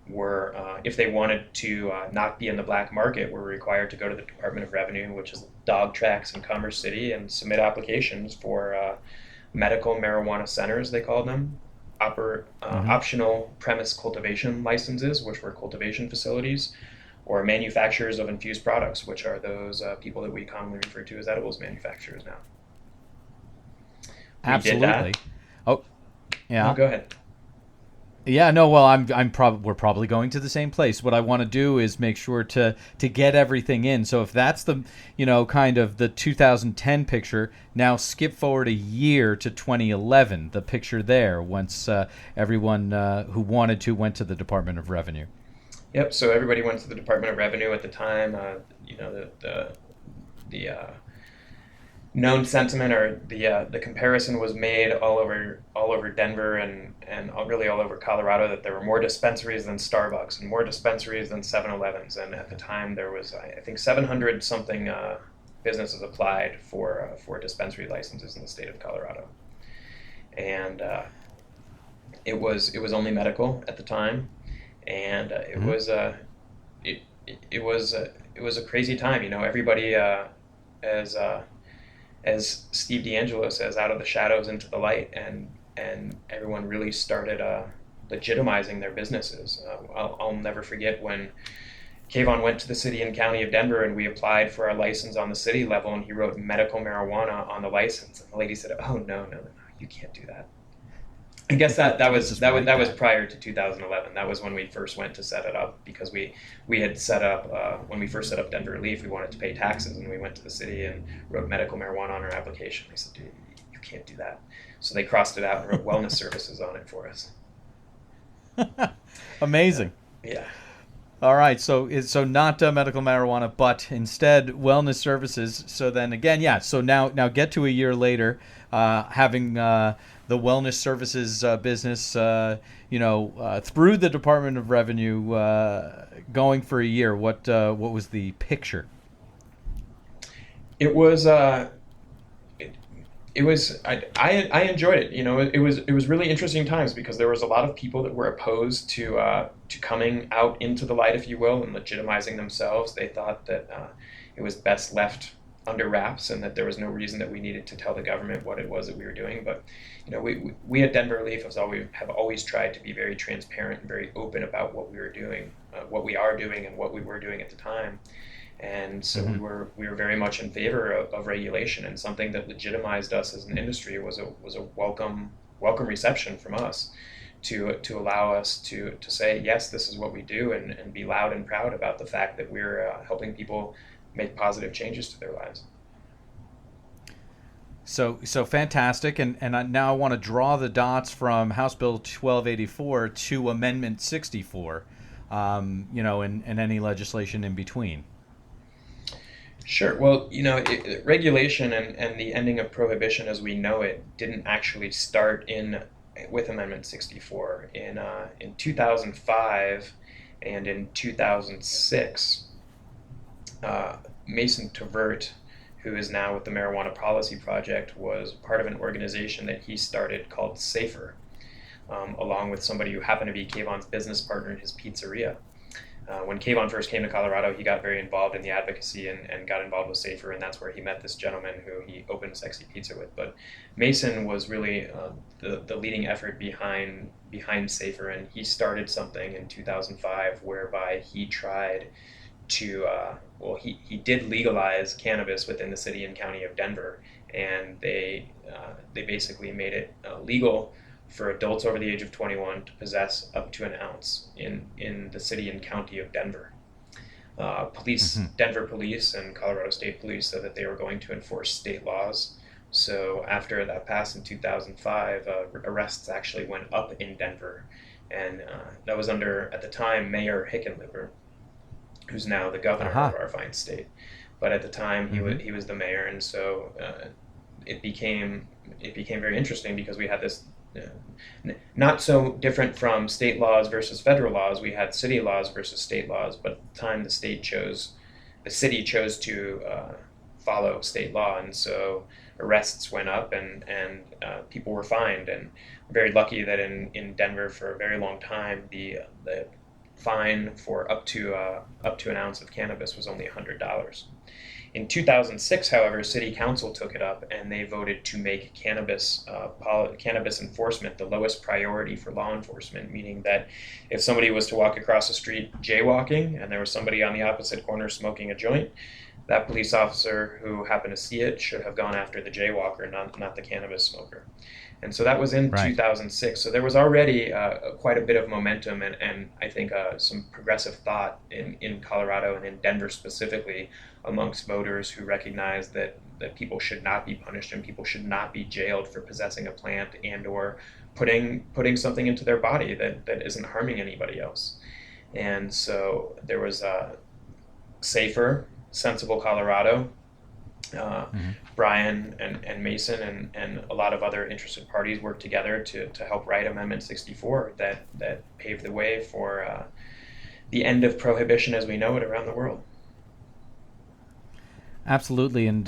were, if they wanted to not be in the black market, were required to go to the Department of Revenue, which is dog tracks in Commerce City, and submit applications for medical marijuana centers, they called them. optional premise cultivation licenses, which were cultivation facilities, or manufacturers of infused products, which are those people that we commonly refer to as edibles manufacturers now. Absolutely. Oh, yeah. No, go ahead. Yeah, no, well, we're probably going to the same place. What I want to do is make sure to get everything in. So if that's the, kind of the 2010 picture, now skip forward a year to 2011, the picture there, once everyone who wanted to went to the Department of Revenue. Yep, so everybody went to the Department of Revenue at the time. The known sentiment, or the comparison was made all over Denver and really all over Colorado, that there were more dispensaries than Starbucks and more dispensaries than 7-Elevens. And at the time there was, I think, 700 something businesses applied for dispensary licenses in the state of Colorado. And it was only medical at the time, and it was a crazy time. Everybody as Steve D'Angelo says, out of the shadows into the light, and everyone really started legitimizing their businesses. I'll never forget when Kayvan went to the city and county of Denver, and we applied for our license on the city level, and he wrote medical marijuana on the license, and the lady said, "Oh, no, you can't do that." I guess that was prior to 2011. That was when we first went to set it up, because we had set up, when we first set up Denver Relief, we wanted to pay taxes, and we went to the city and wrote medical marijuana on our application. They said, "Dude, you can't do that." So they crossed it out and wrote wellness services on it for us. Amazing. Yeah. All right, so not medical marijuana, but instead wellness services. So then again, yeah. So now get to a year later, having the wellness services business, through the Department of Revenue, going for a year. What was the picture? It was. I enjoyed it. It was really interesting times, because there was a lot of people that were opposed to coming out into the light, if you will, and legitimizing themselves. They thought that it was best left under wraps, and that there was no reason that we needed to tell the government what it was that we were doing. But we at Denver Relief have always tried to be very transparent and very open about what we were doing, what we are doing, and what we were doing at the time. And so we were very much in favor of regulation, and something that legitimized us as an industry was a welcome reception from us to allow us to say, yes, this is what we do, and be loud and proud about the fact that we're helping people make positive changes to their lives. So fantastic, and now I want to draw the dots from House Bill 1284 to Amendment 64, and any legislation in between. Sure. Well, regulation and the ending of prohibition as we know it didn't actually start with Amendment 64. In 2005 and in 2006, Mason Tvert, who is now with the Marijuana Policy Project, was part of an organization that he started called SAFER, along with somebody who happened to be Kayvan's business partner in his pizzeria. When Kayvan first came to Colorado, he got very involved in the advocacy and got involved with SAFER, and that's where he met this gentleman who he opened Sexy Pizza with. But Mason was really the leading effort behind SAFER, and he started something in 2005 whereby he tried to, he did legalize cannabis within the city and county of Denver, and they basically made it legal for adults over the age of 21 to possess up to an ounce in the city and county of Denver. Denver police and Colorado State Police said that they were going to enforce state laws. So after that passed in 2005, arrests actually went up in Denver. And that was under, at the time, Mayor Hickenlooper, who's now the governor of our fine state. But at the time, he was the mayor, and so it became very interesting, because we had this not so different from state laws versus federal laws. We had city laws versus state laws, but at the time the city chose to follow state law, and so arrests went up and people were fined. And we're very lucky that in Denver for a very long time the fine for up to an ounce of cannabis was only $100. In 2006, however, City Council took it up and they voted to make cannabis enforcement the lowest priority for law enforcement, meaning that if somebody was to walk across the street jaywalking and there was somebody on the opposite corner smoking a joint, that police officer who happened to see it should have gone after the jaywalker, not the cannabis smoker. And so that was in Right. 2006. So there was already quite a bit of momentum and I think some progressive thought in Colorado and in Denver specifically amongst voters who recognize that people should not be punished and people should not be jailed for possessing a plant and or putting something into their body that isn't harming anybody else. And so there was a safer, sensible Colorado. Brian and Mason and a lot of other interested parties worked together to help write Amendment 64 that paved the way for the end of prohibition as we know it around the world. Absolutely. And,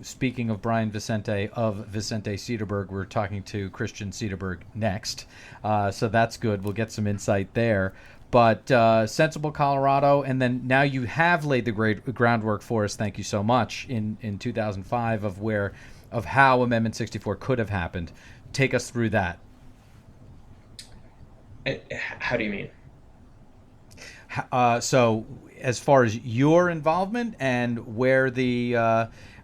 speaking of Brian Vicente of Vicente Cedarburg, we're talking to Christian Cedarburg next. So that's good. We'll get some insight there. But sensible Colorado, and then now you have laid the great groundwork for us, thank you so much, in 2005 of how Amendment 64 could have happened. Take us through that. How do you mean? So as far as your involvement and where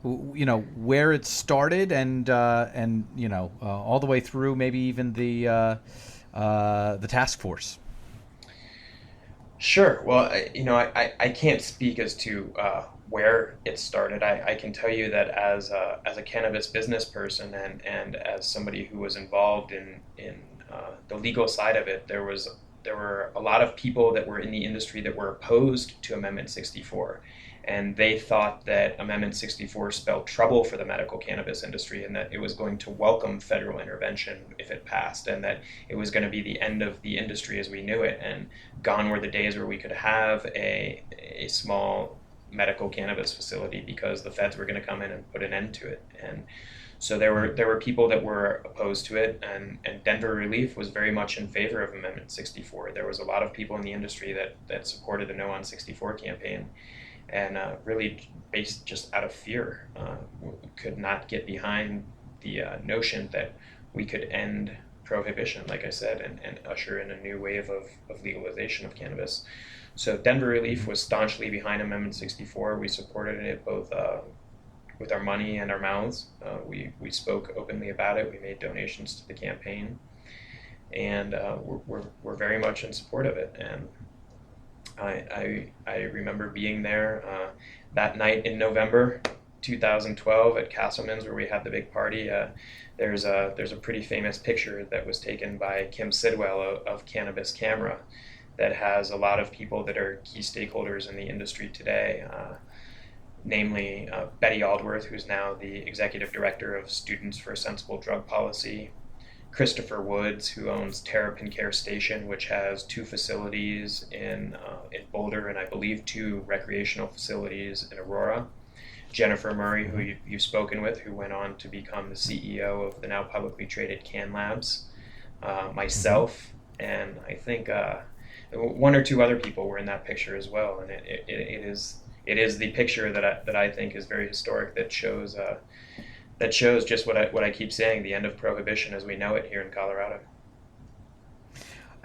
where it started and all the way through maybe even the task force. Sure. Well, I can't speak as to where it started. I can tell you that as a cannabis business person and as somebody who was involved in the legal side of it, there were a lot of people that were in the industry that were opposed to Amendment 64. And they thought that Amendment 64 spelled trouble for the medical cannabis industry and that it was going to welcome federal intervention if it passed and that it was going to be the end of the industry as we knew it. And gone were the days where we could have a small medical cannabis facility because the feds were going to come in and put an end to it. And so there were people that were opposed to it, and Denver Relief was very much in favor of Amendment 64. There was a lot of people in the industry that supported the No on 64 campaign. And really based just out of fear, could not get behind the notion that we could end prohibition, like I said, and usher in a new wave of legalization of cannabis. So Denver Relief was staunchly behind Amendment 64. We supported it both with our money and our mouths. We spoke openly about it. We made donations to the campaign, and we're very much in support of it. And I remember being there that night in November 2012 at Castleman's where we had the big party. There's a pretty famous picture that was taken by Kim Sidwell of Cannabis Camera that has a lot of people that are key stakeholders in the industry today, namely Betty Aldworth, who's now the executive director of Students for Sensible Drug Policy, Christopher Woods, who owns Terrapin Care Station, which has 2 facilities in Boulder and I believe 2 recreational facilities in Aurora. Jennifer Murray, who you've spoken with, who went on to become the CEO of the now publicly traded Can Labs. Myself, and I think 1 or 2 other people were in that picture as well. And it is the picture that I think is very historic that shows just what I keep saying, the end of prohibition as we know it here in Colorado.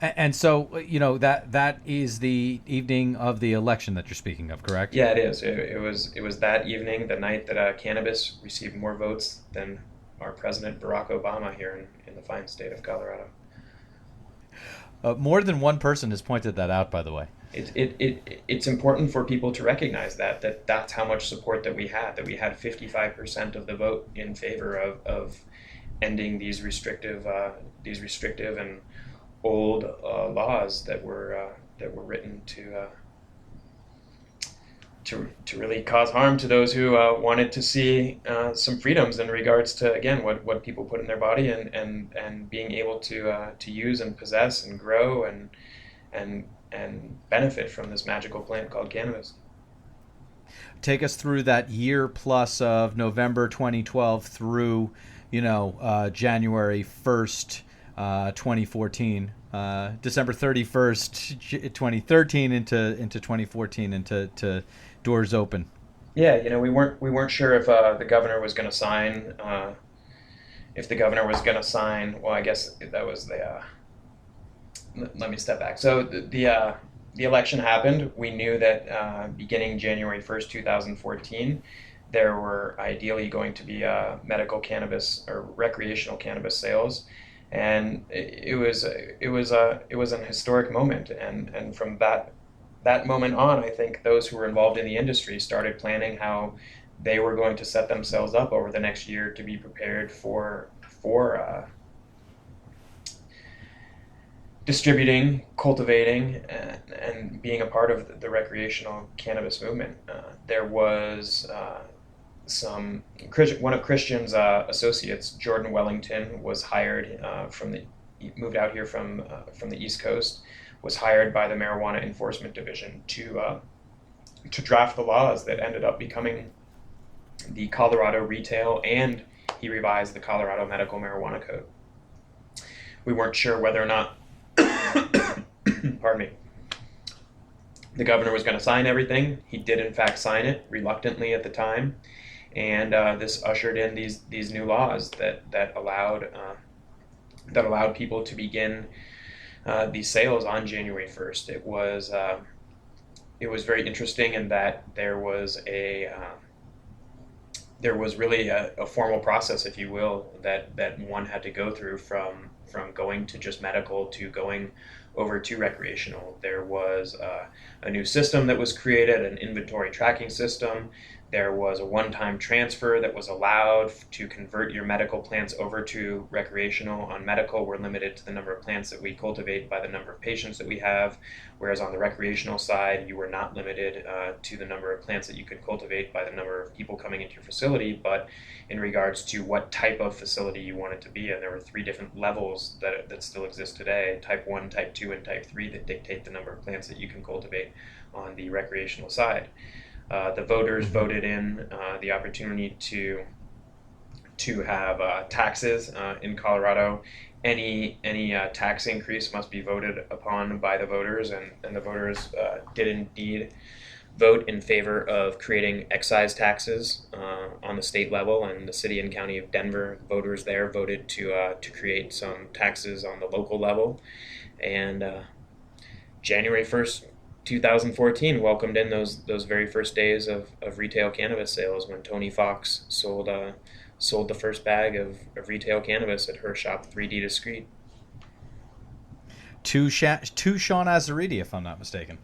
And so, that is the evening of the election that you're speaking of, correct? Yeah, it is. It was that evening, the night that cannabis received more votes than our President Barack Obama here in the fine state of Colorado. More than one person has pointed that out, by the way. It's important for people to recognize that's how much support that we had 55% of the vote in favor of ending these restrictive and old laws that were written to really cause harm to those who wanted to see some freedoms in regards to, again, what people put in their body and being able to use and possess and grow and benefit from this magical plant called cannabis. Take us through that year plus of November 2012 through, January 1st, 2014, December 31st, 2013 into 2014 into doors open. Yeah, we weren't sure if the governor was going to sign. If the governor was going to sign, well, I guess that was the. Let me step back. So the election happened. We knew that beginning January 1st, 2014, there were ideally going to be medical cannabis or recreational cannabis sales, and it was an historic moment. And from that moment on, I think those who were involved in the industry started planning how they were going to set themselves up over the next year to be prepared for distributing, cultivating, and being a part of the recreational cannabis movement. There was one of Christian's associates, Jordan Wellington, was hired moved out here from the East Coast, was hired by the Marijuana Enforcement Division to draft the laws that ended up becoming the Colorado Retail, and he revised the Colorado Medical Marijuana Code. We weren't sure whether or not pardon me, the governor was going to sign everything. He did in fact sign it, reluctantly at the time, and this ushered in these new laws that allowed people to begin these sales on January 1st. It was very interesting in that there was really a formal process, if you will, that one had to go through from going to just medical to going over to recreational. There was a new system that was created, an inventory tracking system. There was a one-time transfer that was allowed to convert your medical plants over to recreational. On medical, we're limited to the number of plants that we cultivate by the number of patients that we have, whereas on the recreational side, you were not limited to the number of plants that you could cultivate by the number of people coming into your facility, but in regards to what type of facility you wanted to be in. There were 3 different levels that still exist today, type 1, type 2, and type 3, that dictate the number of plants that you can cultivate on the recreational side. The voters voted in the opportunity to have taxes in Colorado. Any tax increase must be voted upon by the voters, and the voters did indeed vote in favor of creating excise taxes on the state level, and the city and county of Denver voters there voted to create some taxes on the local level. And January 1st, 2014 welcomed in those very first days of retail cannabis sales, when Tony Fox sold the first bag of retail cannabis at her shop, 3D Discreet. To Sean Azaridi, if I'm not mistaken.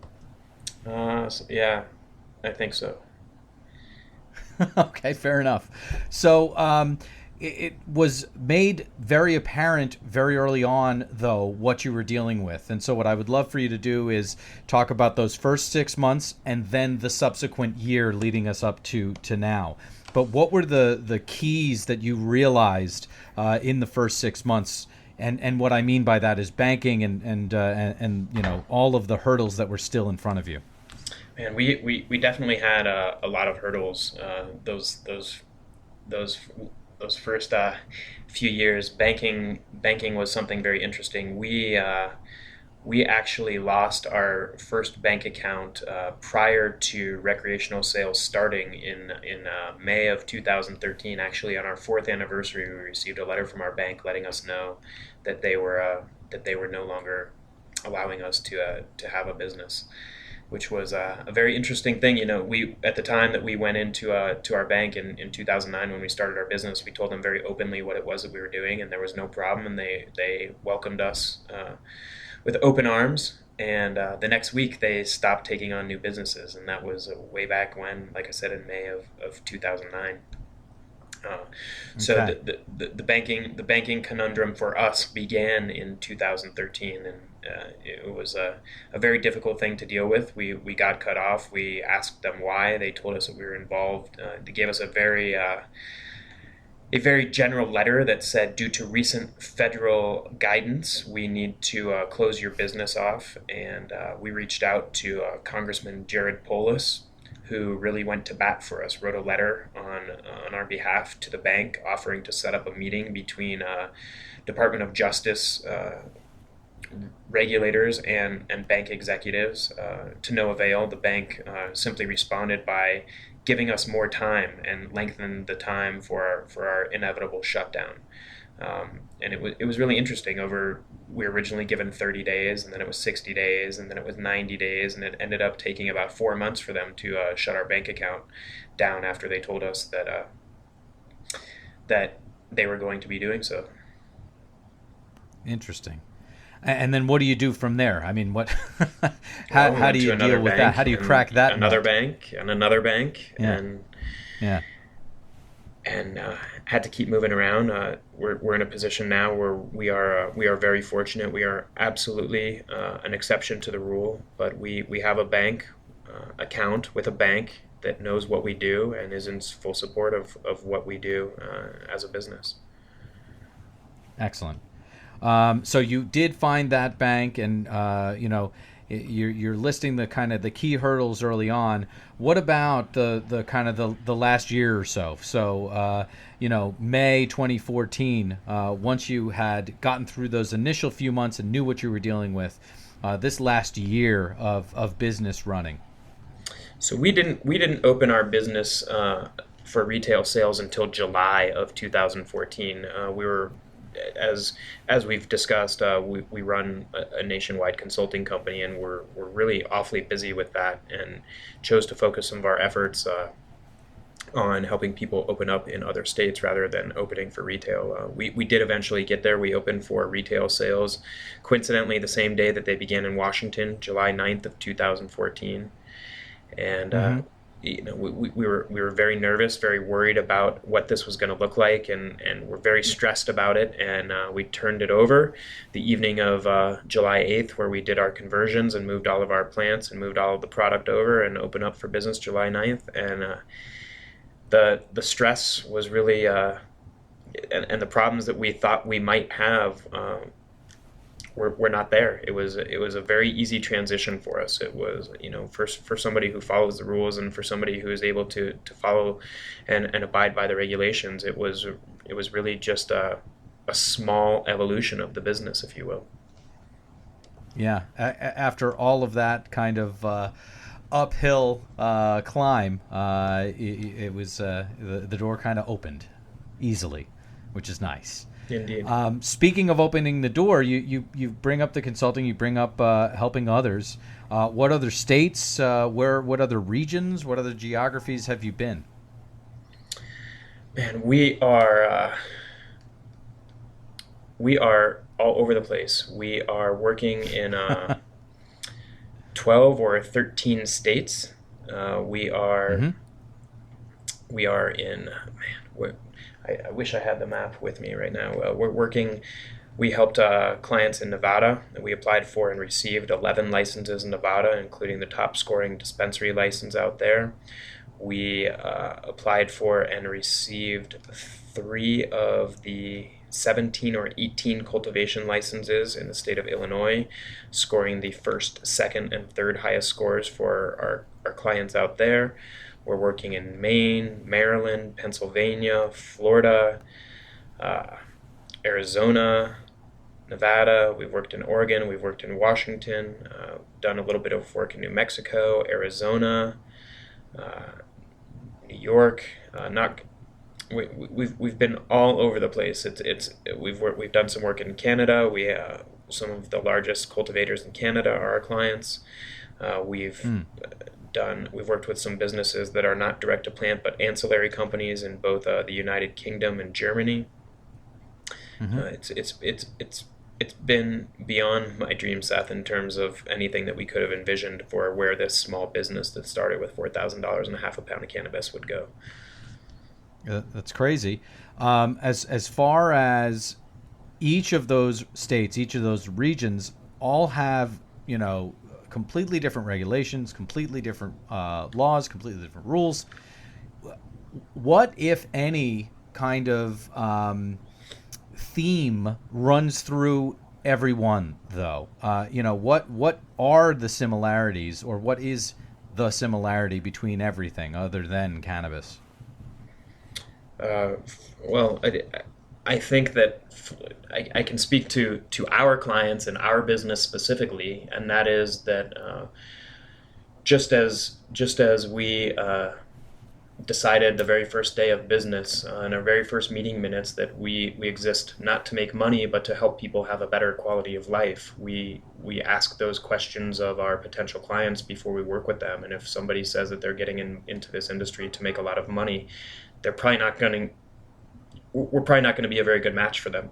Yeah, I think so. Okay, fair enough. So it was made very apparent very early on, though, what you were dealing with. And so what I would love for you to do is talk about those first 6 months and then the subsequent year leading us up to now. But what were the keys that you realized in the first 6 months? And what I mean by that is banking and all of the hurdles that were still in front of you. Man, we definitely had a lot of hurdles. Those first few years, banking was something very interesting. We actually lost our first bank account prior to recreational sales starting in May of 2013. Actually, on our 4th anniversary, we received a letter from our bank letting us know that they were no longer allowing us to have a business, which was a very interesting thing. We, at the time that we went into to our bank in 2009 when we started our business, we told them very openly what it was that we were doing, and there was no problem, and they welcomed us with open arms. And the next week they stopped taking on new businesses, and that was way back when, like I said, in May of 2009. So Okay. the banking conundrum for us began in 2013, and it was a very difficult thing to deal with. We got cut off. We asked them why. They told us that we were involved. They gave us a very general letter that said, due to recent federal guidance, we need to close your business off. And we reached out to Congressman Jared Polis, who really went to bat for us, wrote a letter on our behalf to the bank offering to set up a meeting between Department of Justice regulators and bank executives. To no avail. The bank simply responded by giving us more time and lengthened the time for our inevitable shutdown. And it was really interesting. We were originally given 30 days, and then it was 60 days, and then it was 90 days, and it ended up taking about 4 months for them to shut our bank account down after they told us that they were going to be doing so. Interesting. And then what do you do from there? I mean, what? how do you deal with that? How do you crack that? Another bank and another bank, and had to keep moving around. We're in a position now where we are very fortunate. We are absolutely an exception to the rule, but we have a bank account with a bank that knows what we do and is in full support of what we do as a business. Excellent. So you did find that bank, and you're listing the key hurdles early on. What about the kind of the last year or so? So May 2014, once you had gotten through those initial few months and knew what you were dealing with, this last year of business running. So we didn't open our business for retail sales until July of 2014. We were, as we've discussed, we run a nationwide consulting company, and we're really awfully busy with that, and chose to focus some of our efforts on helping people open up in other states rather than opening for retail. We did eventually get there. We opened for retail sales, coincidentally the same day that they began in Washington, July 9th of 2014, and. We were very nervous, very worried about what this was going to look like, and we're very stressed about it. And we turned it over the evening of July 8th, where we did our conversions and moved all of our plants and moved all of the product over and opened up for business July 9th. And the stress was really, and the problems that we thought we might have we're not there. It was a very easy transition for us. It was, for somebody who follows the rules and for somebody who is able to follow and abide by the regulations, it was really just a small evolution of the business, if you will. Yeah. After all of that kind of uphill climb, it was the door kind of opened easily, which is nice. Indeed. Speaking of opening the door, you bring up the consulting, you bring up helping others. What other states, what other regions, what other geographies have you been? Man, we are all over the place. We are working in 12 or 13 states. We are in, I wish I had the map with me right now. We helped clients in Nevada. We applied for and received 11 licenses in Nevada, including the top scoring dispensary license out there. We applied for and received 3 of the 17 or 18 cultivation licenses in the state of Illinois, scoring the first, second, and third highest scores for our clients out there. We're working in Maine, Maryland, Pennsylvania, Florida, Arizona, Nevada. We've worked in Oregon. We've worked in Washington. Done a little bit of work in New Mexico, Arizona, New York. We've been all over the place. We've done some work in Canada. Some of the largest cultivators in Canada are our clients. We've worked with some businesses that are not direct to plant but ancillary companies in both the United Kingdom and Germany. It's been beyond my dream, Seth, in terms of anything that we could have envisioned for where this small business that started with $4,000 and a half a pound of cannabis would go. That's crazy. As far as each of those states, each of those regions, all have completely different regulations, completely different laws, completely different rules. What, if any, kind of theme runs through everyone, though? What are the similarities, or what is the similarity between everything other than cannabis? Well, I think that I can speak to our clients and our business specifically, and that is that just as we decided the very first day of business in our very first meeting minutes that we exist not to make money but to help people have a better quality of life. We ask those questions of our potential clients before we work with them, and if somebody says that they're getting into this industry to make a lot of money, we're probably not going to be a very good match for them.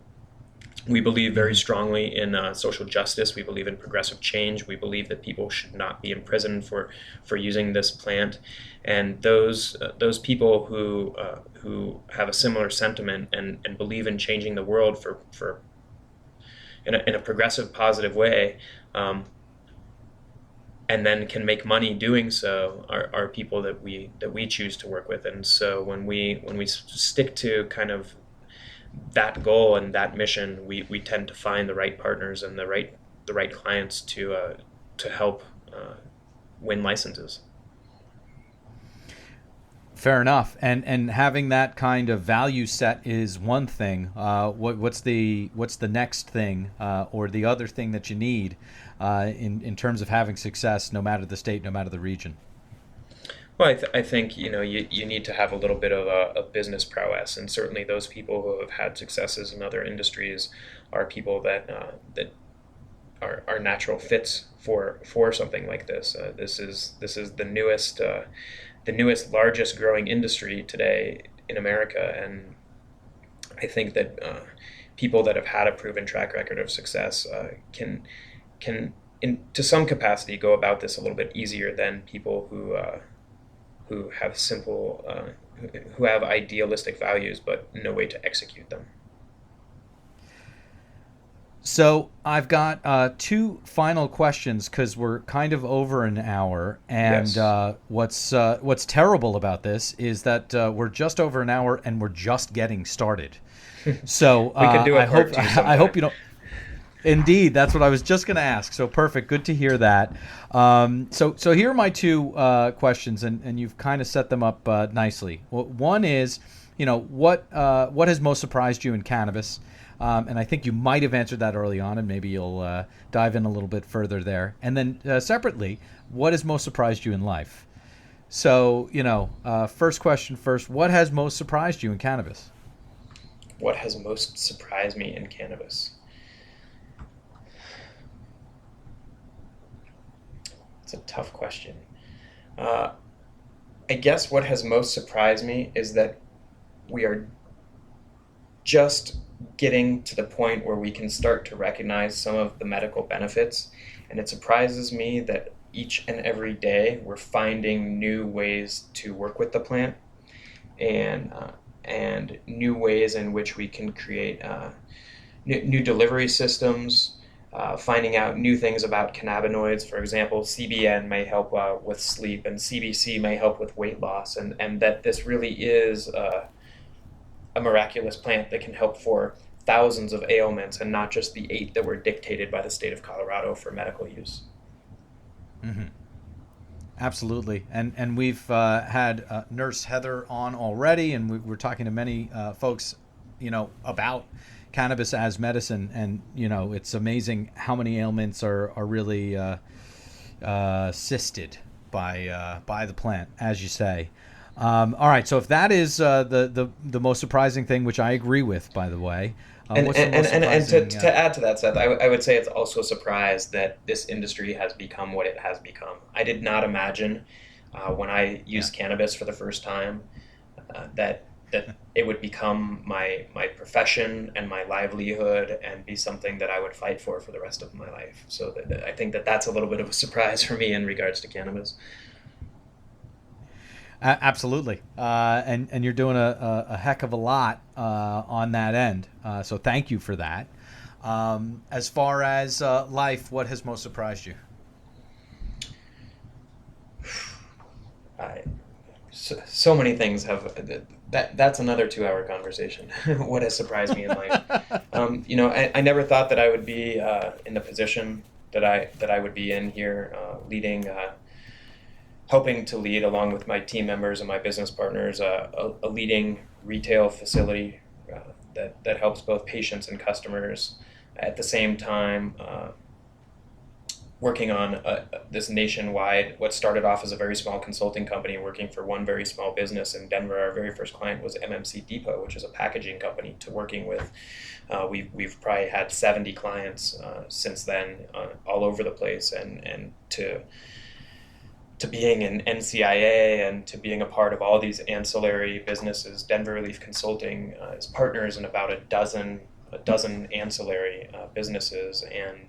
We believe very strongly in social justice. We believe in progressive change. We believe that people should not be imprisoned for using this plant. And those people who have a similar sentiment and believe in changing the world for in a progressive, positive way, and then can make money doing so, are people that we choose to work with. And so when we stick to kind of that goal and that mission, we tend to find the right partners and the right clients to help win licenses. Fair enough. And having that kind of value set is one thing. What's the next thing or the other thing that you need in terms of having success, no matter the state, no matter the region? Well, I think you need to have a little bit of a business prowess, and certainly those people who have had successes in other industries are people that are natural fits for something like this. This is the newest, largest growing industry today in America, and I think that people that have had a proven track record of success can to some capacity go about this a little bit easier than people who have who have idealistic values but no way to execute them. So I've got two final questions because we're kind of over an hour, and yes. What's terrible about this is that we're just over an hour and we're just getting started. So we could do a part two sometime. I hope you don't. Indeed, that's what I was just going to ask. So perfect. Good to hear that. So here are my two questions, and you've kind of set them up nicely. Well, one is, what has most surprised you in cannabis? And I think you might have answered that early on, and maybe you'll dive in a little bit further there. And then separately, what has most surprised you in life? So, first question first, what has most surprised you in cannabis? What has most surprised me in cannabis? It's a tough question. I guess what has most surprised me is that we are just getting to the point where we can start to recognize some of the medical benefits, and it surprises me that each and every day we're finding new ways to work with the plant and new ways in which we can create new delivery systems, finding out new things about cannabinoids. For example, CBN may help with sleep, and CBC may help with weight loss, and that this really is a miraculous plant that can help for thousands of ailments and not just the 8 that were dictated by the state of Colorado for medical use. Mm-hmm. Absolutely. And we've had Nurse Heather on already, and we're talking to many folks, about cannabis as medicine, and it's amazing how many ailments are really assisted by the plant, as you say. All right, so if that is the most surprising thing, which I agree with, by the way, and to add to that, Seth, I would say it's also a surprise that this industry has become what it has become. I did not imagine when I used cannabis for the first time that it would become my profession and my livelihood and be something that I would fight for the rest of my life. So I think that's a little bit of a surprise for me in regards to cannabis. Absolutely. And you're doing a heck of a lot on that end. So thank you for that. As far as life, what has most surprised you? So many things have. That's another 2-hour conversation. What has surprised me in life? I never thought that I would be in the position that I would be in here, leading helping to lead, along with my team members and my business partners, a leading retail facility that helps both patients and customers. At the same time, working on this nationwide, what started off as a very small consulting company working for one very small business in Denver. Our very first client was MMC Depot, which is a packaging company, to working with. We've probably had 70 clients since then, all over the place, and to being an NCIA and to being a part of all these ancillary businesses. Denver Relief Consulting is partners in about a dozen ancillary businesses, and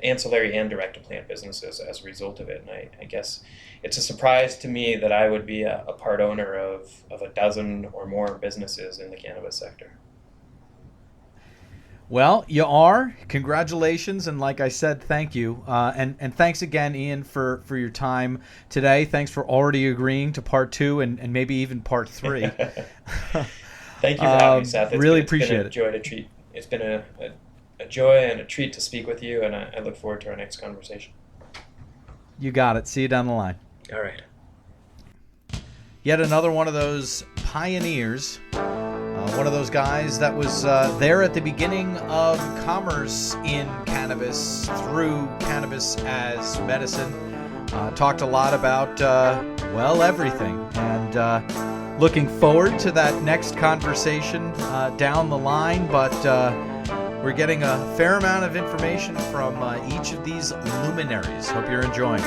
ancillary and direct-to-plant businesses as a result of it. And I guess it's a surprise to me that I would be a part owner of a dozen or more businesses in the cannabis sector. Well, you are. Congratulations, and like I said, thank you. And thanks again, Ian, for your time today. Thanks for already agreeing to part 2 and maybe even part 3. Thank you for having me, Seth. Appreciate it. It's been a joy and a treat to speak with you, and I look forward to our next conversation. You got it. See you down the line. All right. Yet another one of those pioneers, one of those guys that was there at the beginning of commerce in cannabis through cannabis as medicine. Talked a lot about, everything. And looking forward to that next conversation down the line, but we're getting a fair amount of information from each of these luminaries. Hope you're enjoying.